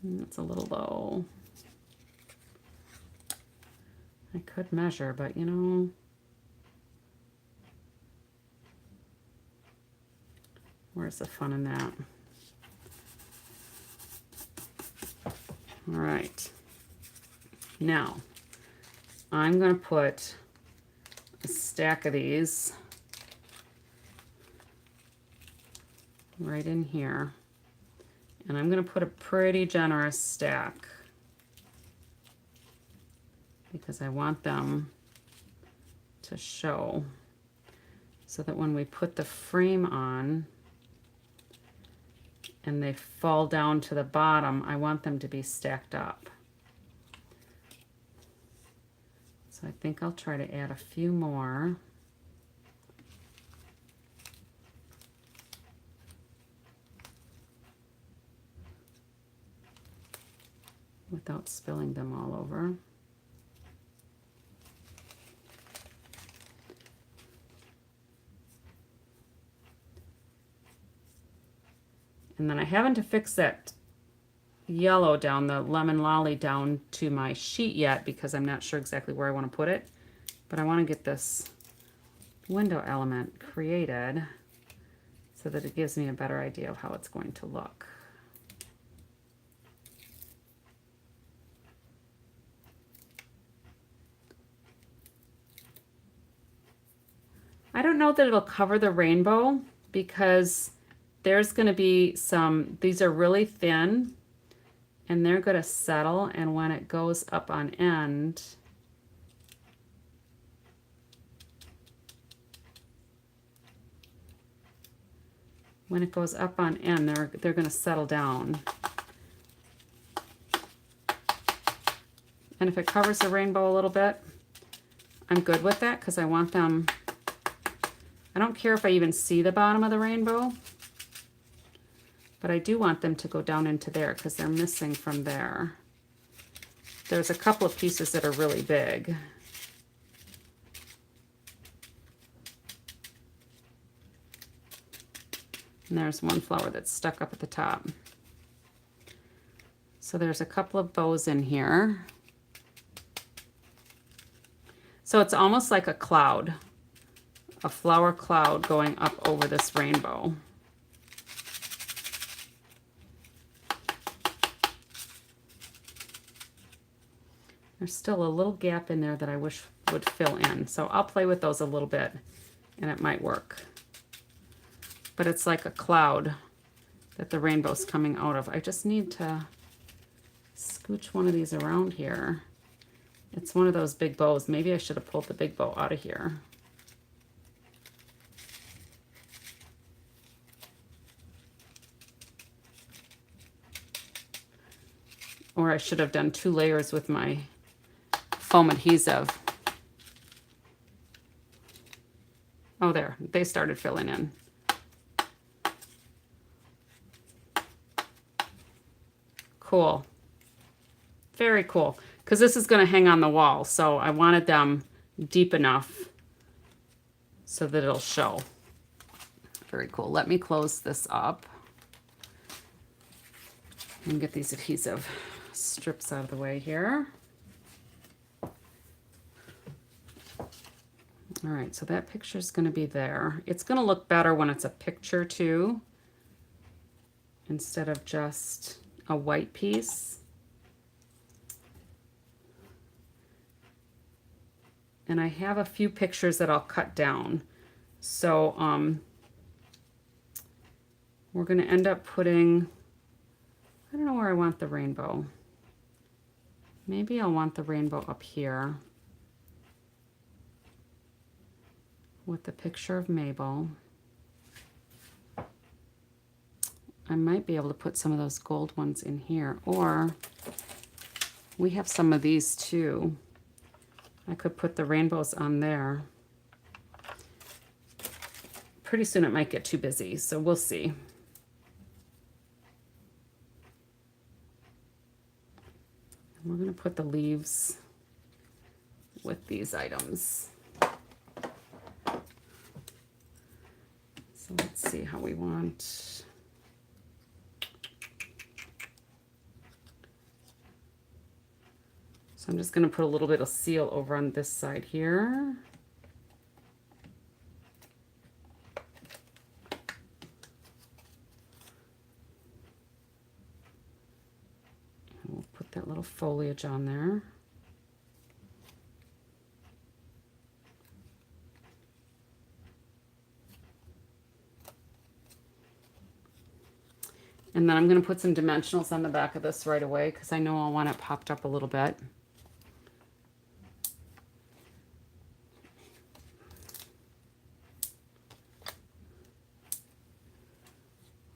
That's a little low. I could measure, but you know, where's the fun in that? All right, now I'm going to put a stack of these right in here, and I'm going to put a pretty generous stack because I want them to show so that when we put the frame on and they fall down to the bottom, I want them to be stacked up. So I think I'll try to add a few more. Without spilling them all over. And then I haven't affixed that yellow down, the lemon lolly down to my sheet yet because I'm not sure exactly where I want to put it. But I want to get this window element created so that it gives me a better idea of how it's going to look. I don't know that it'll cover the rainbow because there's going to be some, these are really thin and they're going to settle, and when it goes up on end, they're going to settle down. And if it covers the rainbow a little bit, I'm good with that because I want them, I don't care if I even see the bottom of the rainbow, but I do want them to go down into there because they're missing from there. There's a couple of pieces that are really big. And there's one flower that's stuck up at the top. So there's a couple of bows in here. So it's almost like a cloud, a flower cloud going up over this rainbow. There's still a little gap in there that I wish would fill in. So I'll play with those a little bit and it might work. But it's like a cloud that the rainbow's coming out of. I just need to scooch one of these around here. It's one of those big bows. Maybe I should have pulled the big bow out of here. Or I should have done 2 layers with my foam adhesive. Oh, there, they started filling in. Cool. Very cool. Because this is going to hang on the wall, so I wanted them deep enough so that it'll show. Very cool. Let me close this up and get these adhesive strips out of the way here. All right, so that picture's going to be there. It's going to look better when it's a picture too, instead of just a white piece. And I have a few pictures that I'll cut down. So we're going to end up putting, I don't know where I want the rainbow. Maybe I'll want the rainbow up here with the picture of Mabel. I might be able to put some of those gold ones in here, or we have some of these too. I could put the rainbows on there. Pretty soon it might get too busy, so we'll see. We're going to put the leaves with these items. So let's see how we want. So I'm just going to put a little bit of seal over on this side here. And we'll put that little foliage on there. And then I'm going to put some dimensionals on the back of this right away because I know I'll want it popped up a little bit.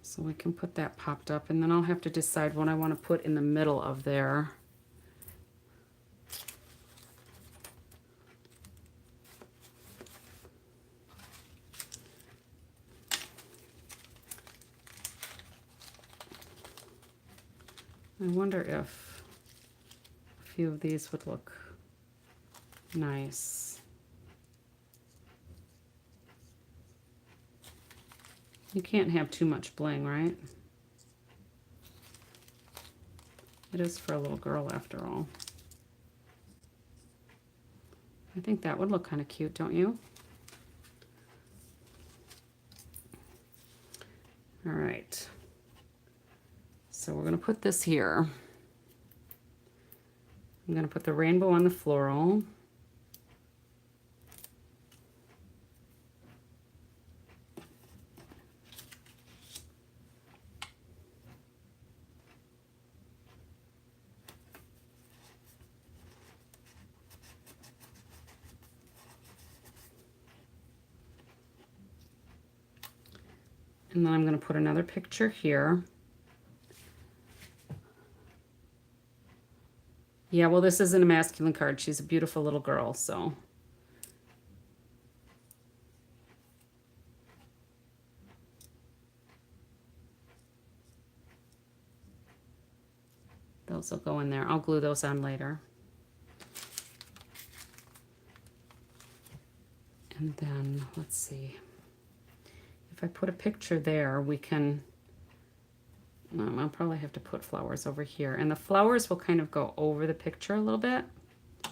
So we can put that popped up, and then I'll have to decide what I want to put in the middle of there. I wonder if a few of these would look nice. You can't have too much bling, right? It is for a little girl after all. I think that would look kind of cute, don't you? All right. So we're going to put this here. I'm going to put the rainbow on the floral. And then I'm going to put another picture here. Yeah, well, this isn't a masculine card. She's a beautiful little girl, so. Those will go in there. I'll glue those on later. And then, let's see. If I put a picture there, we can, I'll probably have to put flowers over here. And the flowers will kind of go over the picture a little bit. I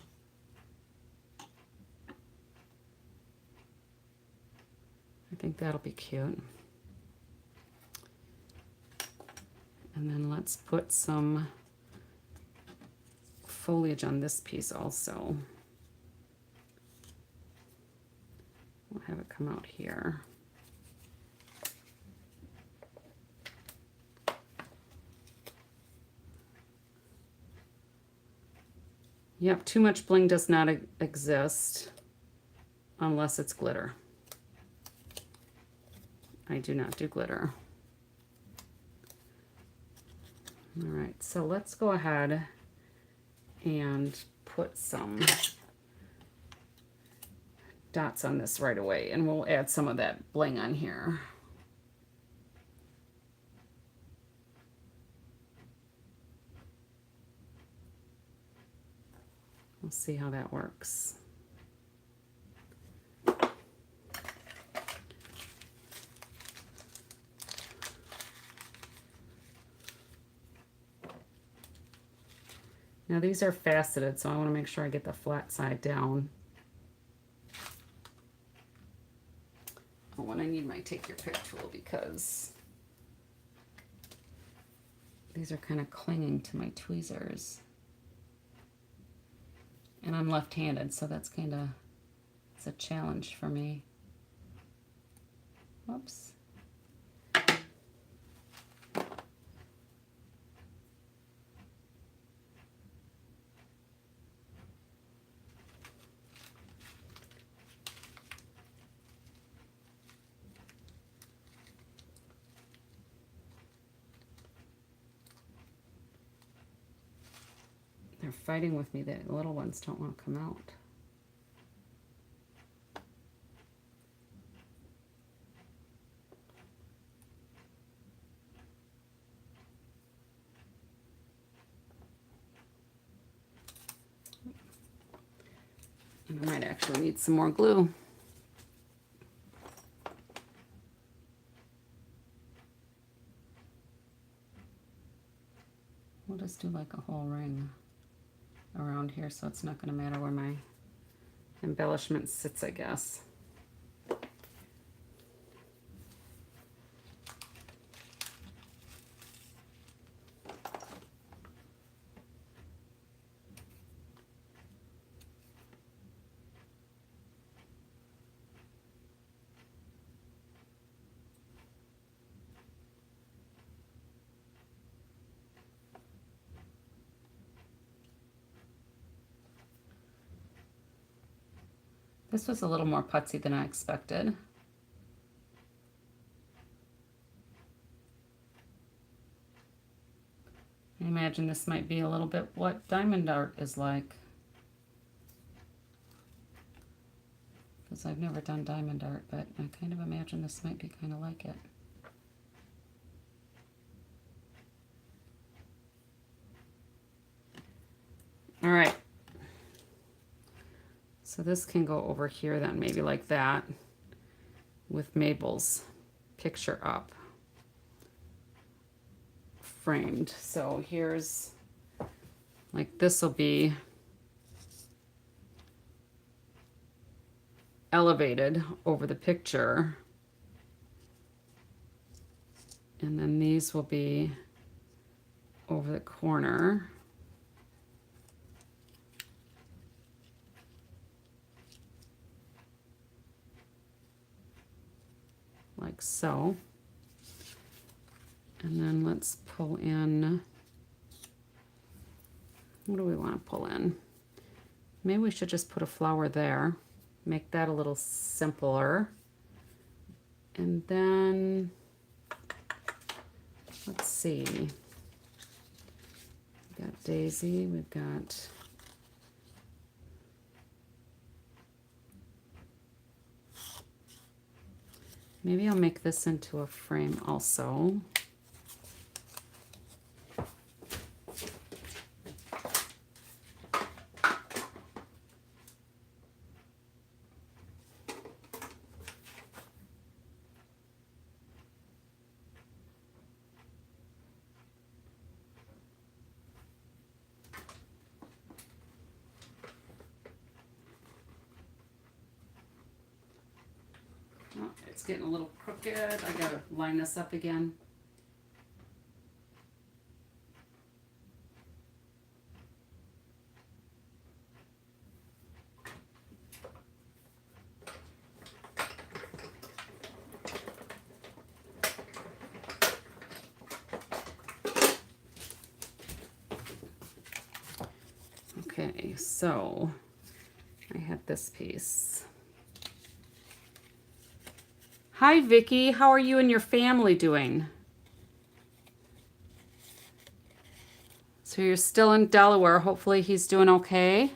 think that'll be cute. And then let's put some foliage on this piece also. We'll have it come out here. Yep, too much bling does not exist unless it's glitter. I do not do glitter. All right, so let's go ahead and put some dots on this right away, and we'll add some of that bling on here. We'll see how that works. Now these are faceted, so I want to make sure I get the flat side down. Oh, and I need my take your pick tool because these are kind of clinging to my tweezers. And I'm left-handed, so that's kind of, it's a challenge for me. Whoops. They're fighting with me. The little ones don't want to come out. And I might actually need some more glue. We'll just do like a whole ring around here, so it's not going to matter where my embellishment sits, I guess. This was a little more putsy than I expected. I imagine this might be a little bit what diamond art is like, because I've never done diamond art, but I kind of imagine this might be kind of like it. All right. So this can go over here then, maybe like that, with Mabel's picture up, framed. So here's, like, this will be elevated over the picture. And then these will be over the corner. Like so. And then let's pull in, what do we want to pull in? Maybe we should just put a flower there, make that a little simpler. And then, let's see, we've got Daisy, we've got maybe I'll make this into a frame also. Oh, it's getting a little crooked. I gotta line this up again. Okay, so I have this piece. Hi, Vicky. How are you and your family doing? So you're still in Delaware. Hopefully he's doing okay.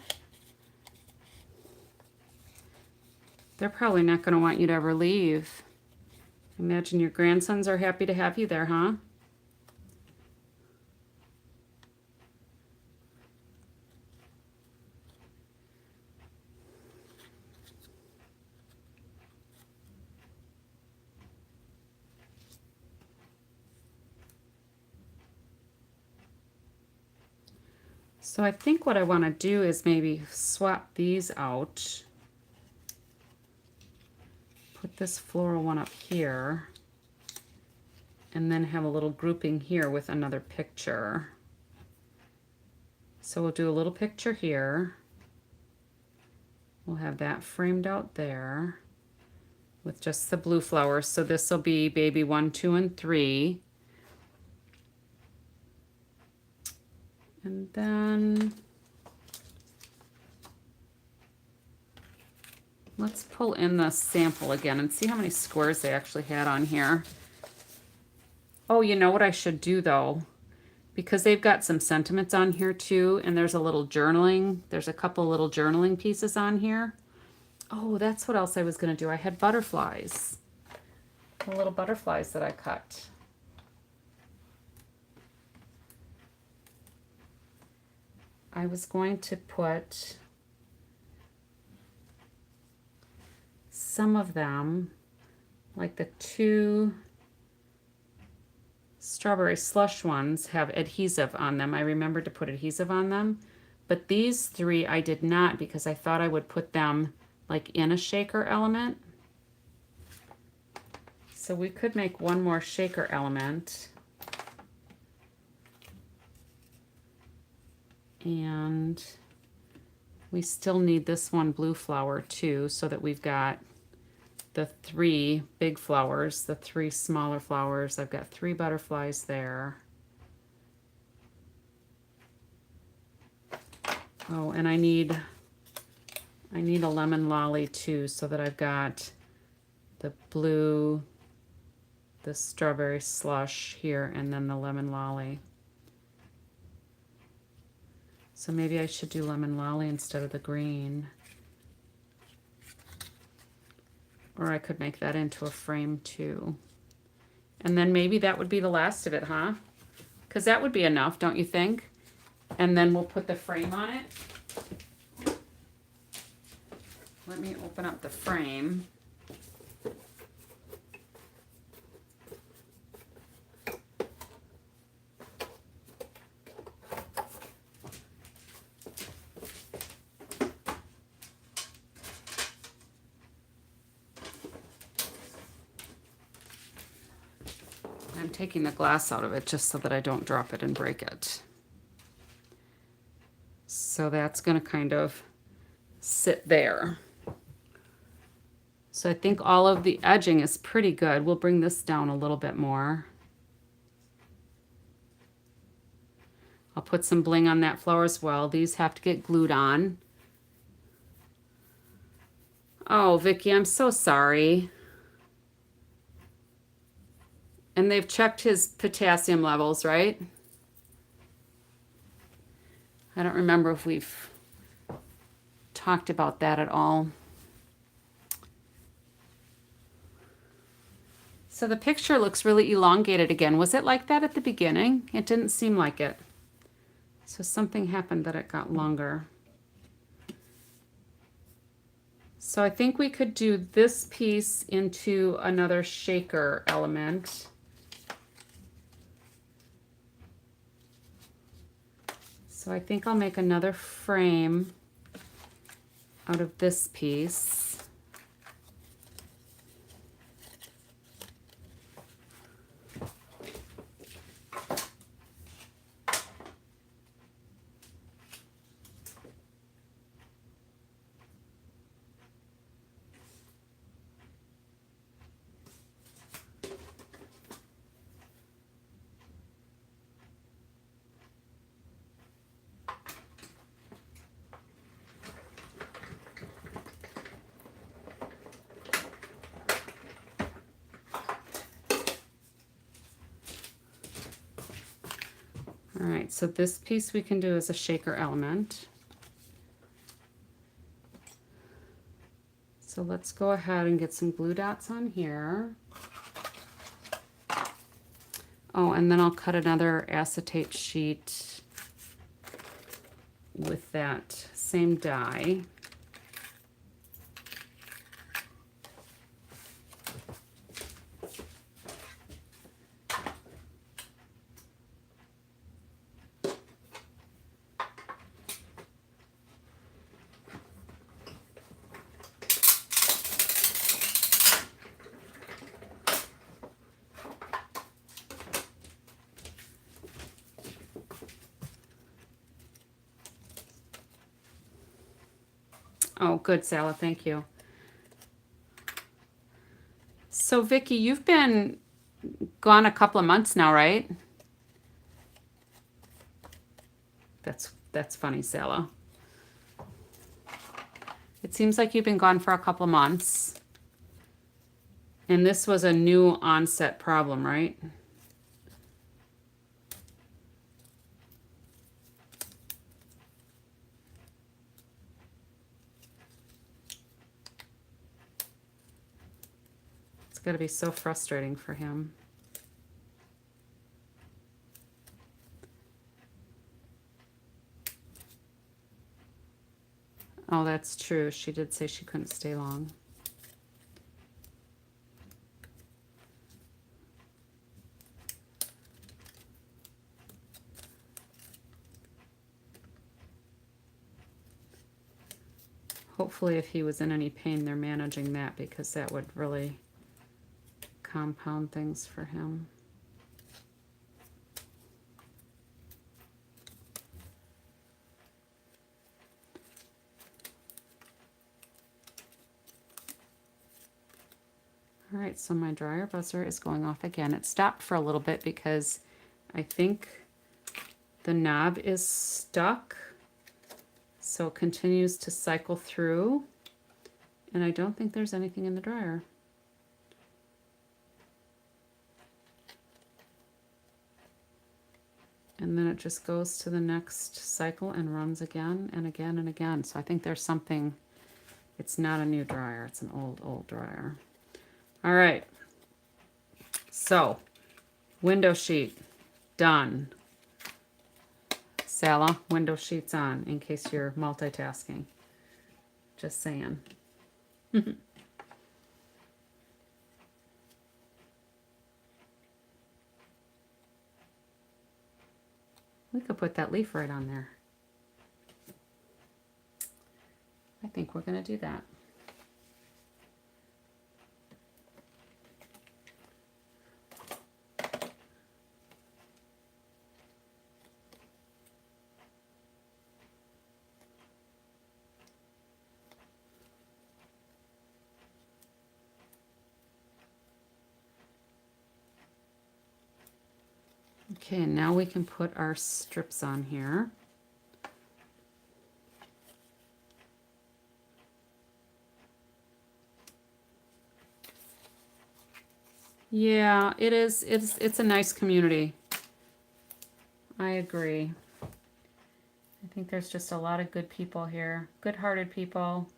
They're probably not going to want you to ever leave. Imagine your grandsons are happy to have you there, huh? So I think what I want to do is maybe swap these out. Put this floral one up here. And then have a little grouping here with another picture. So we'll do a little picture here. We'll have that framed out there with just the blue flowers. So this will be baby 1, 2, and 3. And then let's pull in the sample again and see how many squares they actually had on here. Oh, you know what I should do though? Because they've got some sentiments on here too, and there's a little journaling. There's a couple little journaling pieces on here. Oh, that's what else I was gonna do. I had butterflies. The little butterflies that I cut. I was going to put some of them, like the 2 strawberry slush ones have adhesive on them. I remembered to put adhesive on them, but these 3 I did not because I thought I would put them like in a shaker element. So we could make one more shaker element. And we still need this one blue flower too, so that we've got the 3 big flowers, the 3 smaller flowers. I've got 3 butterflies there. Oh, and I need a lemon lolly too, so that I've got the blue, the strawberry slush here, and then the lemon lolly. So maybe I should do lemon lolly instead of the green. Or I could make that into a frame too. And then maybe that would be the last of it, huh? Because that would be enough, don't you think? And then we'll put the frame on it. Let me open up the frame. I'm taking the glass out of it just so that I don't drop it and break it. So that's going to kind of sit there. So I think all of the edging is pretty good. We'll bring this down a little bit more. I'll put some bling on that flower as well. These have to get glued on. Oh, Vicky, I'm so sorry. And they've checked his potassium levels, right? I don't remember if we've talked about that at all. So the picture looks really elongated again. Was it like that at the beginning? It didn't seem like it. So something happened that it got longer. So I think we could do this piece into another shaker element. So I think I'll make another frame out of this piece. All right, so this piece we can do as a shaker element. So let's go ahead and get some glue dots on here. Oh, and then I'll cut another acetate sheet with that same die. Oh, good, Sala, thank you. So, Vicky, you've been gone a couple of months now, right? That's funny, Sala. It seems like you've been gone for a couple of months. And this was a new onset problem, right? It's got to be so frustrating for him. Oh, that's true. She did say she couldn't stay long. Hopefully, if he was in any pain, they're managing that, because that would really compound things for him. All right, so my dryer buzzer is going off again. It stopped for a little bit because I think the knob is stuck. So it continues to cycle through, and I don't think there's anything in the dryer. And then it just goes to the next cycle and runs again and again and again. So I think there's something, it's not a new dryer, it's an old dryer. All right, so window sheet, done. Sala, window sheet's on, in case you're multitasking. Just saying. We could put that leaf right on there. I think we're going to do that. Okay, now we can put our strips on here. Yeah, it is. It's a nice community. I agree. I think there's just a lot of good people here, good-hearted people.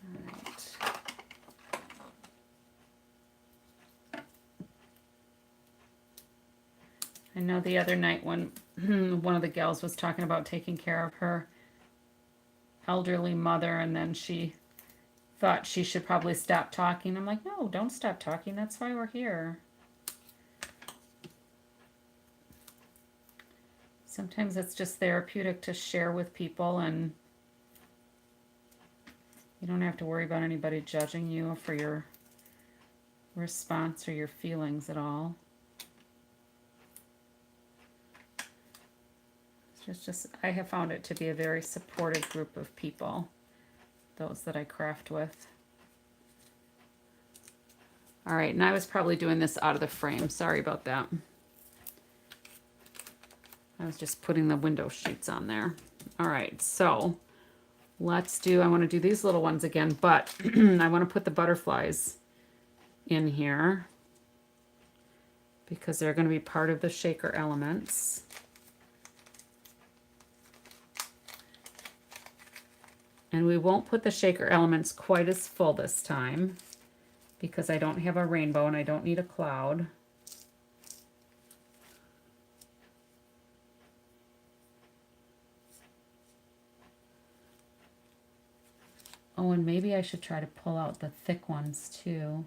All right. I know the other night when one of the gals was talking about taking care of her elderly mother, and then she thought she should probably stop talking. I'm like, no, don't stop talking. That's why we're here. Sometimes it's just therapeutic to share with people, and you don't have to worry about anybody judging you for your response or your feelings at all. It's just, I have found it to be a very supportive group of people, those that I craft with. All right, and I was probably doing this out of the frame. Sorry about that. I was just putting the window sheets on there. All right, so let's do, I want to do these little ones again, but I want to put the butterflies in here. because they're going to be part of the shaker elements. And we won't put the shaker elements quite as full this time because I don't have a rainbow and I don't need a cloud. Oh, and maybe I should try to pull out the thick ones too.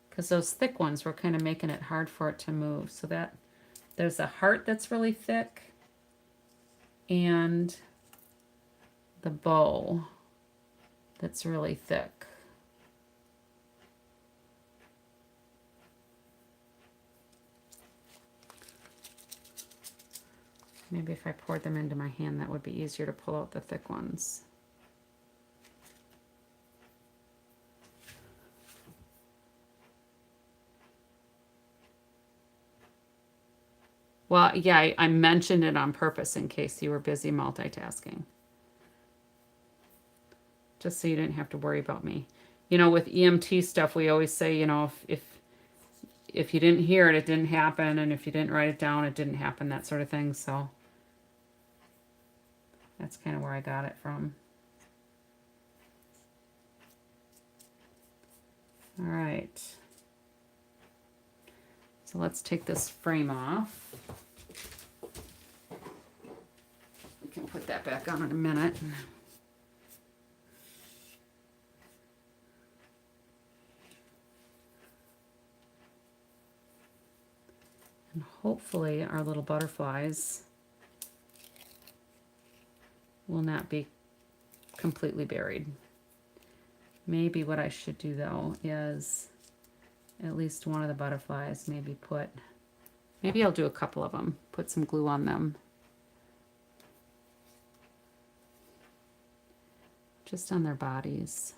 Because those thick ones were kind of making it hard for it to move. So that there's a heart that's really thick and the bow that's really thick. Maybe if I poured them into my hand, that would be easier to pull out the thick ones. Well, yeah, I mentioned it on purpose in case you were busy multitasking. Just so you didn't have to worry about me. You know, with EMT stuff, we always say, you know, if you didn't hear it, it didn't happen, and if you didn't write it down, it didn't happen, that sort of thing. So that's kind of where I got it from. All right. So let's take this frame off. We can put that back on in a minute. And hopefully our little butterflies will not be completely buried. Maybe what I should do though is at least one of the butterflies maybe maybe I'll do a couple of them, put some glue on them. Just on their bodies.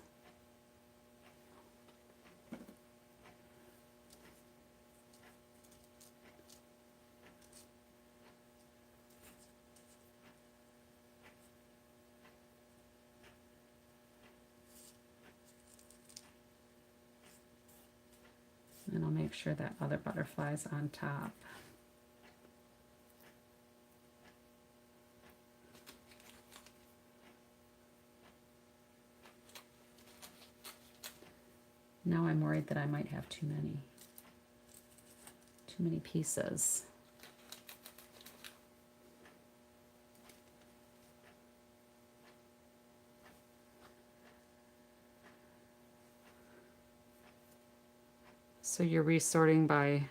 And I'll make sure that other butterfly's on top. Now I'm worried that I might have too many pieces. So you're resorting by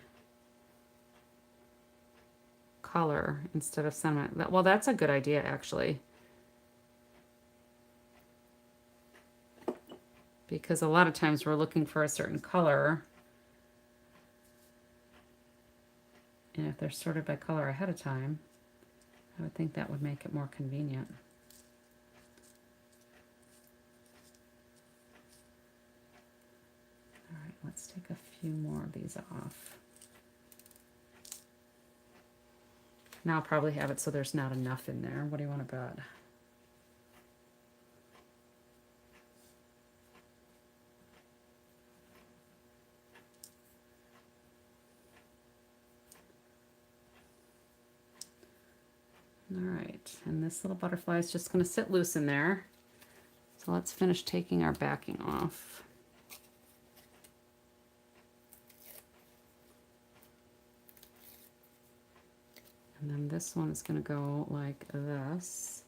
color instead of sentiment. Well, that's a good idea, actually. Because a lot of times we're looking for a certain color. And if they're sorted by color ahead of time, I would think that would make it more convenient. All right, let's take a few more of these off. Now I'll probably have it so there's not enough in there. What do you want to bet? All right, and this little butterfly is just going to sit loose in there. So let's finish taking our backing off. And then this one is going to go like this.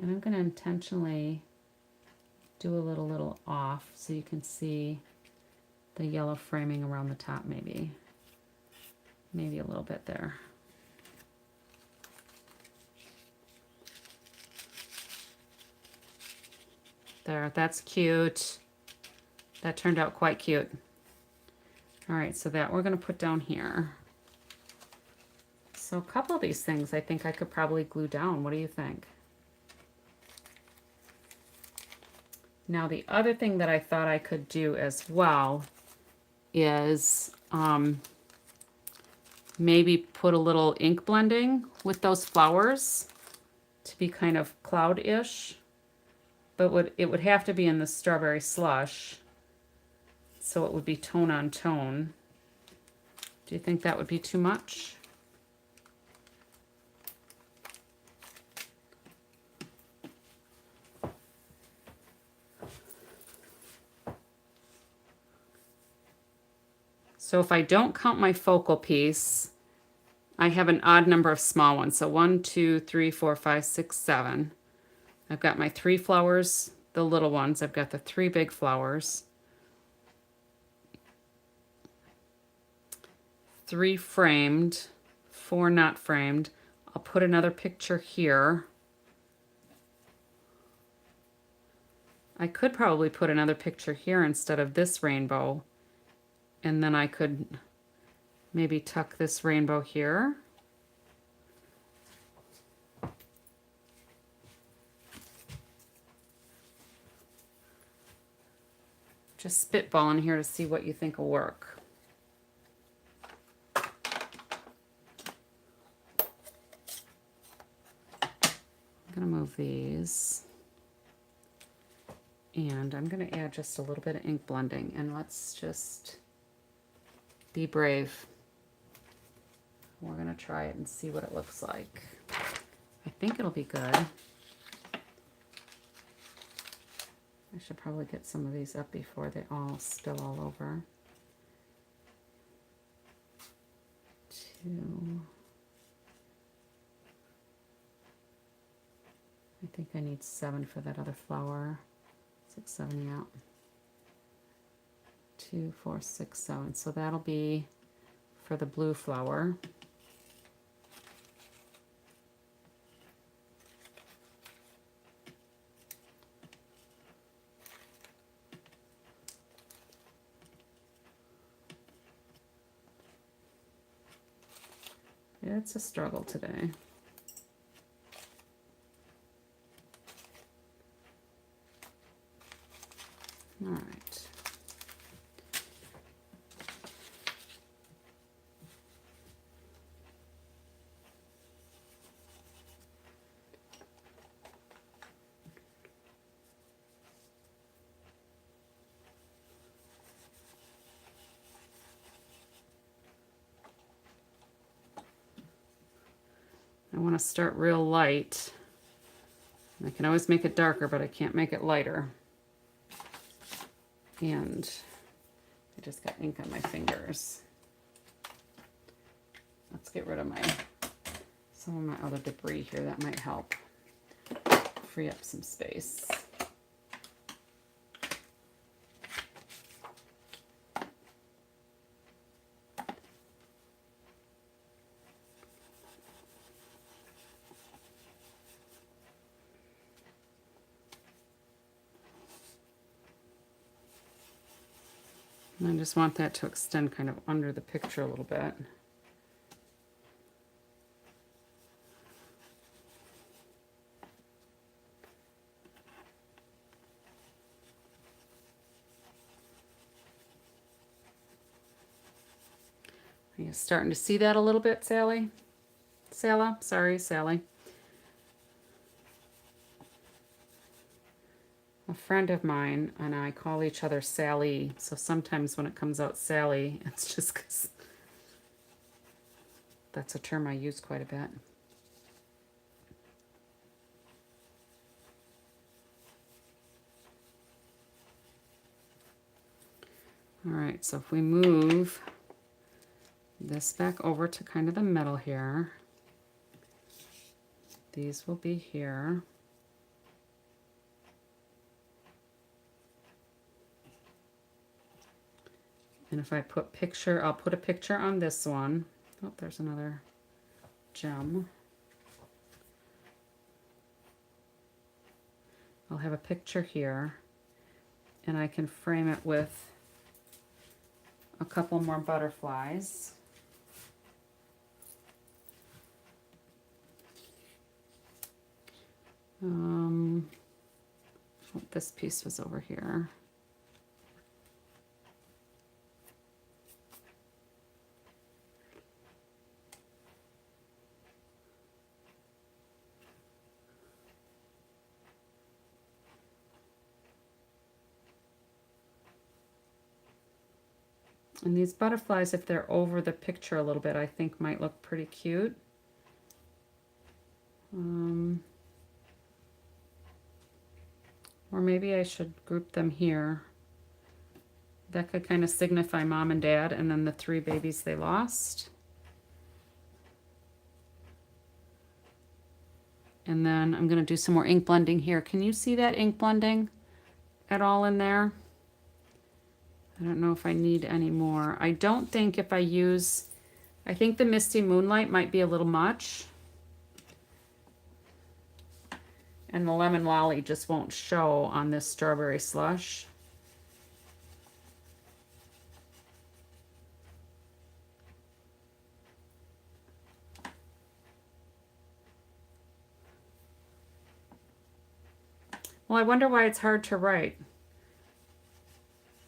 And I'm going to intentionally do a little off so you can see the yellow framing around the top maybe. Maybe a little bit there. There, that's cute. That turned out quite cute. All right, so that we're going to put down here. So a couple of these things I think I could probably glue down. What do you think? Now the other thing that I thought I could do as well is maybe put a little ink blending with those flowers to be kind of cloud-ish, but it would have to be in the strawberry slush, so it would be tone on tone. Do you think that would be too much? So if I don't count my focal piece, I have an odd number of small ones. So 1, 2, 3, 4, 5, 6, 7. I've got my 3 flowers, the little ones. I've got the 3 big flowers. 3 framed, 4 not framed. I'll put another picture here. I could probably put another picture here instead of this rainbow. And then I could maybe tuck this rainbow here. Just spitballing here to see what you think will work. I'm gonna move these. And I'm gonna add just a little bit of ink blending, and let's just be brave. We're gonna try it and see what it looks like. I think it'll be good. I should probably get some of these up before they all spill all over. 2. I think I need 7 for that other flower. 6, 7, yeah. 2, 4, 6, 7. So that'll be for the blue flower. It's a struggle today. All right. I want to start real light. I can always make it darker, but I can't make it lighter. And I just got ink on my fingers. Let's get rid of some of my other debris here. That might help free up some space. And I just want that to extend kind of under the picture a little bit. Are you starting to see that a little bit, Sally? Sorry, Sally. A friend of mine and I call each other Sally, so sometimes when it comes out Sally, it's just because that's a term I use quite a bit. All right, so if we move this back over to kind of the middle here, these will be here. And if I put picture, I'll put a picture on this one. Oh, there's another gem. I'll have a picture here, and I can frame it with a couple more butterflies. this piece was over here. And these butterflies, if they're over the picture a little bit, I think might look pretty cute. Or maybe I should group them here. That could kind of signify mom and dad and then the 3 babies they lost. And then I'm going to do some more ink blending here. Can you see that ink blending at all in there? I don't know if I need any more. I don't think if I use, I think the Misty Moonlight might be a little much. And the Lemon Lolly just won't show on this strawberry slush. Well, I wonder why it's hard to write.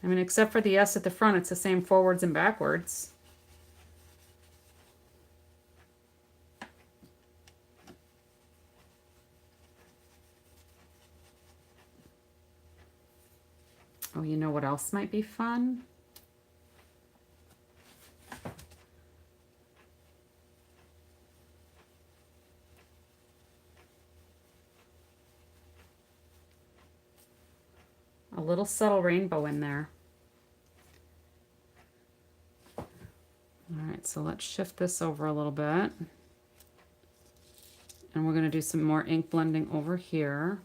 I mean, except for the S at the front, it's the same forwards and backwards. Oh, you know what else might be fun? A little subtle rainbow in there. All right, so let's shift this over a little bit. And we're going to do some more ink blending over here.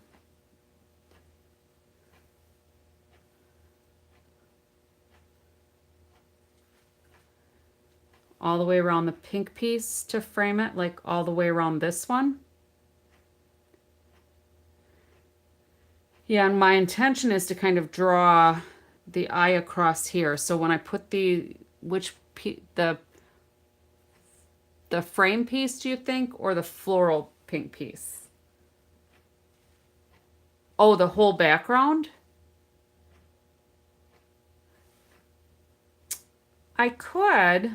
All the way around the pink piece to frame it, like all the way around this one. Yeah, and my intention is to kind of draw the eye across here. So when I put the frame piece, do you think, or the floral pink piece? Oh, the whole background? I could,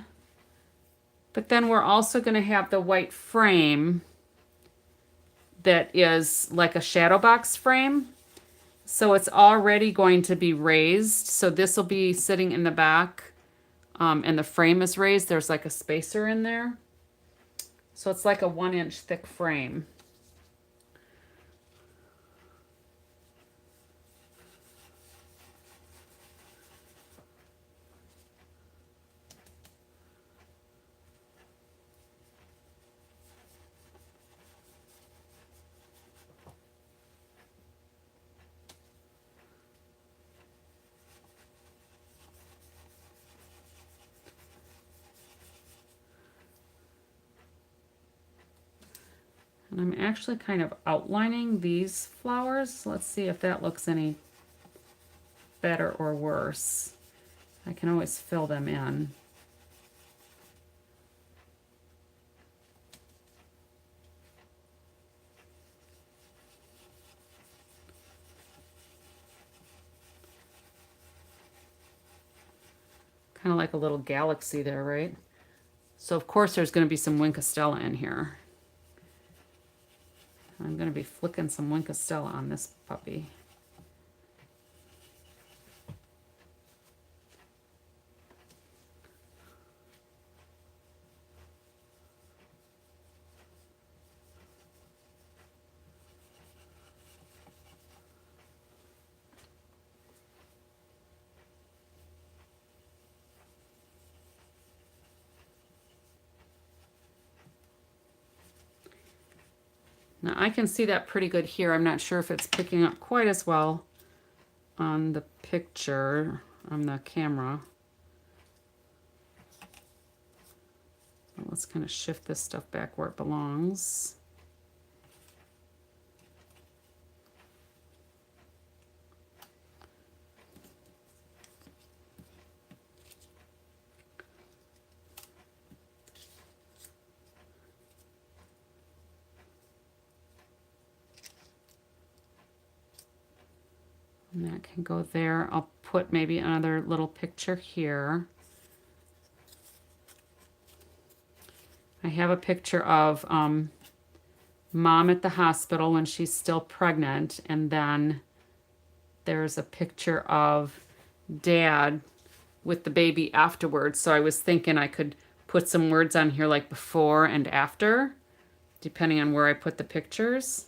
but then we're also going to have the white frame that is like a shadow box frame. So it's already going to be raised. So this will be sitting in the back, and the frame is raised. There's like a spacer in there. So it's like a 1-inch thick frame. And I'm actually kind of outlining these flowers. Let's see if that looks any better or worse. I can always fill them in. Kind of like a little galaxy there, right? So of course there's going to be some Winkostella in here. I'm going to be flicking some Winkostella on this puppy. Now I can see that pretty good here. I'm not sure if it's picking up quite as well on the picture, on the camera. So let's kind of shift this stuff back where it belongs. And that can go there. I'll put maybe another little picture here. I have a picture of Mom at the hospital when she's still pregnant, and then there's a picture of Dad with the baby afterwards. So I was thinking I could put some words on here like before and after, depending on where I put the pictures.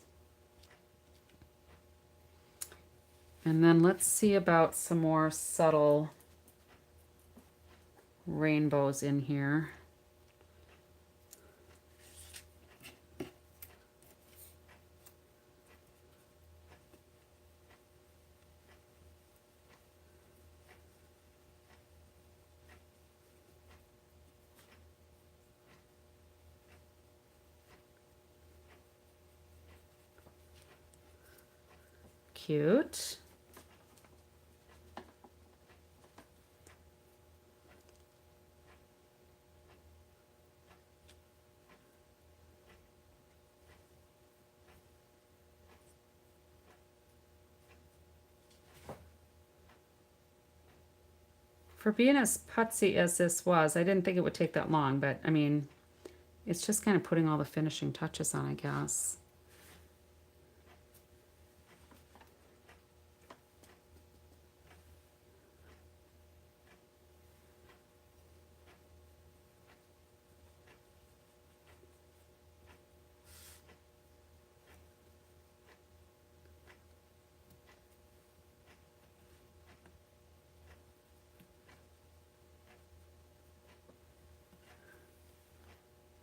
And then let's see about some more subtle rainbows in here. Cute. For being as putsy as this was, I didn't think it would take that long, but I mean, it's just kind of putting all the finishing touches on, I guess.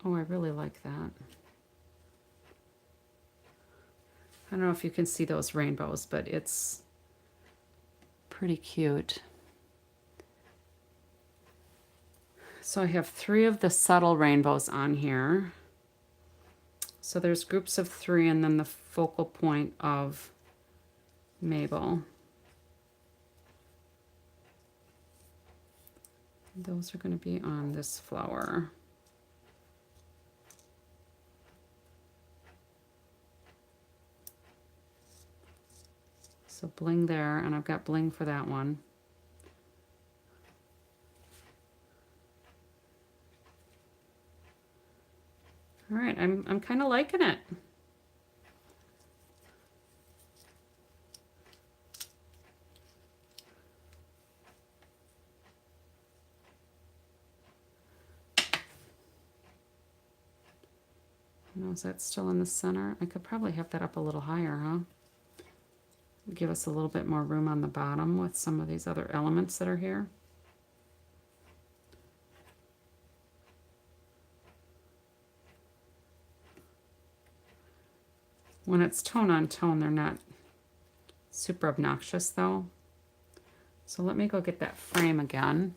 Oh, I really like that. I don't know if you can see those rainbows, but it's pretty cute. So I have 3 of the subtle rainbows on here. So there's groups of 3 and then the focal point of Mabel. Those are going to be on this flower. So bling there, and I've got bling for that one. All right, I'm kind of liking it. Now, is that still in the center? I could probably have that up a little higher, huh? Give us a little bit more room on the bottom with some of these other elements that are here. When it's tone on tone, they're not super obnoxious though. So let me go get that frame again.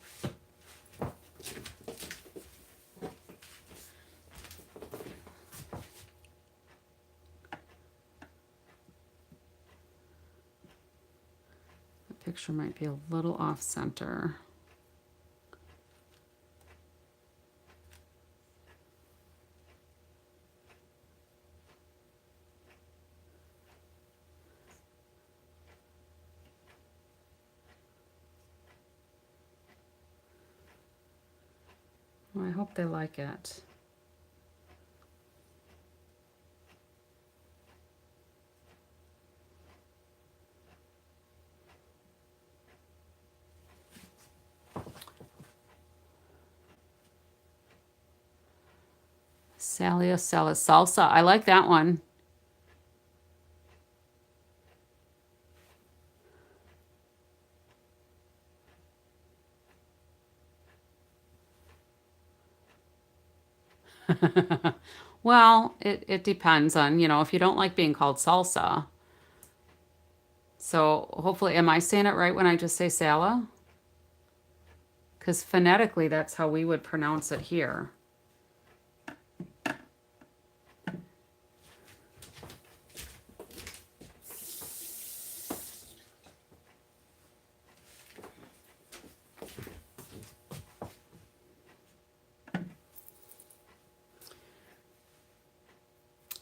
The picture might be a little off center. Well, I hope they like it. Salia Sala Salsa. I like that one. Well, it depends on, you know, if you don't like being called salsa. So hopefully, am I saying it right when I just say Sala? Because phonetically, that's how we would pronounce it here.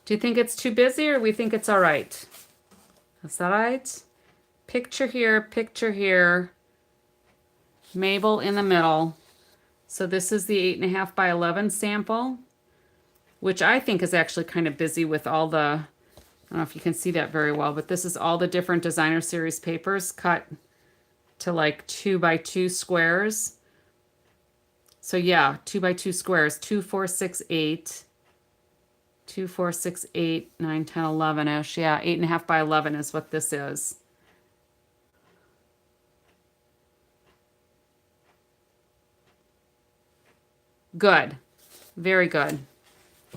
Do you think it's too busy or we think it's all right? Is that right? picture here, Mabel in the middle. So this is the 8.5 by 11 sample, which I think is actually kind of busy with all the, I don't know if you can see that very well, but this is all the different designer series papers cut to like 2 by 2 squares. So yeah, 2 by 2 squares, 2, 4, 6, 8. 2, 4, 6, 8, 9, 10, 11-ish. Yeah, 8.5 by 11 is what this is. Good. Very good.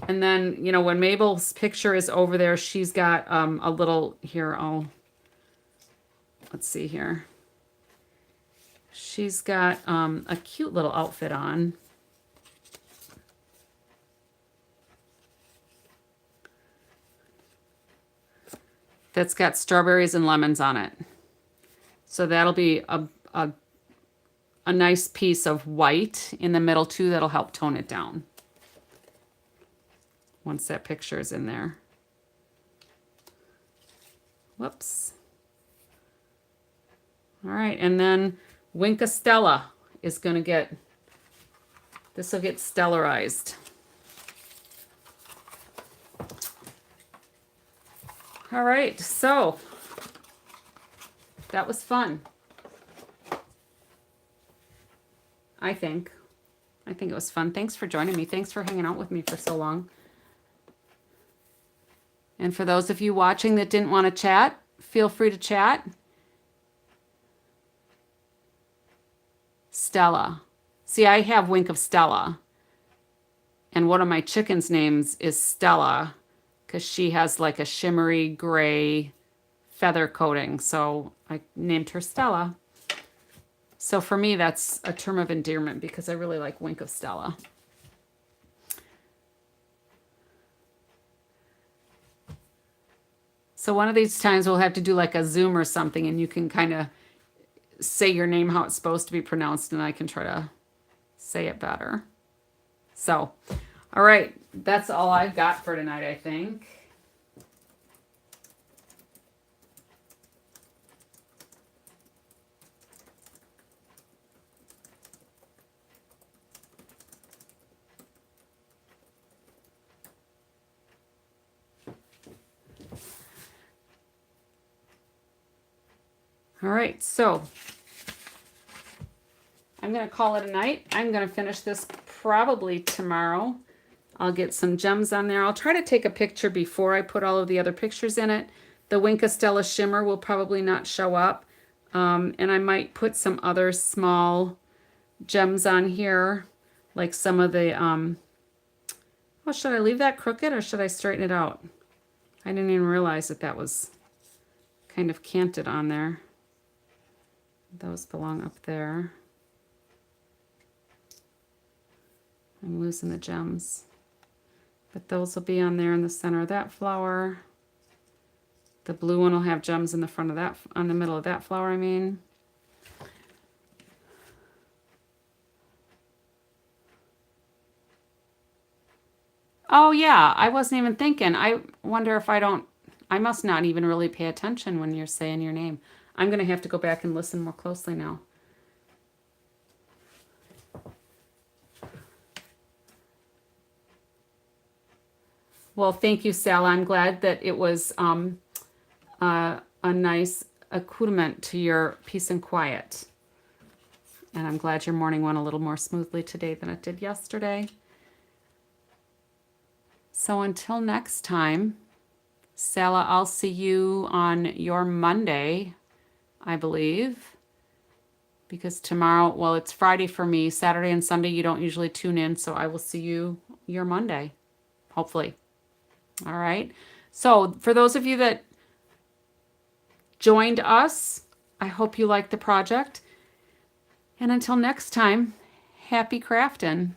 And then, you know, when Mabel's picture is over there, she's got a little, here, let's see here. She's got a cute little outfit on. That's got strawberries and lemons on it. So that'll be a nice piece of white in the middle too. That'll help tone it down once that picture is in there. Whoops. All right, and then Winka Stella is going to get, this will get stellarized. All right, so that was fun. I think it was fun. Thanks for joining me. Thanks for hanging out with me for so long. And for those of you watching that didn't want to chat, feel free to chat. Stella. See, I have Wink of Stella. And one of my chickens' names is Stella because she has like a shimmery gray feather coating. So I named her Stella. So for me, that's a term of endearment because I really like Wink of Stella. So one of these times we'll have to do like a Zoom or something and you can kind of say your name how it's supposed to be pronounced and I can try to say it better. So, all right, that's all I've got for tonight, I think. All right, so I'm going to call it a night. I'm going to finish this probably tomorrow. I'll get some gems on there. I'll try to take a picture before I put all of the other pictures in it. The Winka Stella shimmer will probably not show up. And I might put some other small gems on here, like some of the, oh, should I leave that crooked or should I straighten it out? I didn't even realize that that was kind of canted on there. Those belong up there. I'm losing the gems. But those will be on there in the center of that flower. The blue one will have gems in the front of that, on the middle of that flower, I mean. Oh yeah, I wasn't even thinking. I wonder if I must not even really pay attention when you're saying your name. I'm going to have to go back and listen more closely now. Well, thank you, Sal. I'm glad that it was a nice accoutrement to your peace and quiet. And I'm glad your morning went a little more smoothly today than it did yesterday. So until next time, Sala, I'll see you on your Monday, I believe. Because tomorrow, well, it's Friday for me. Saturday and Sunday, you don't usually tune in. So I will see you your Monday, hopefully. All right. So for those of you that joined us, I hope you liked the project. And until next time, happy crafting.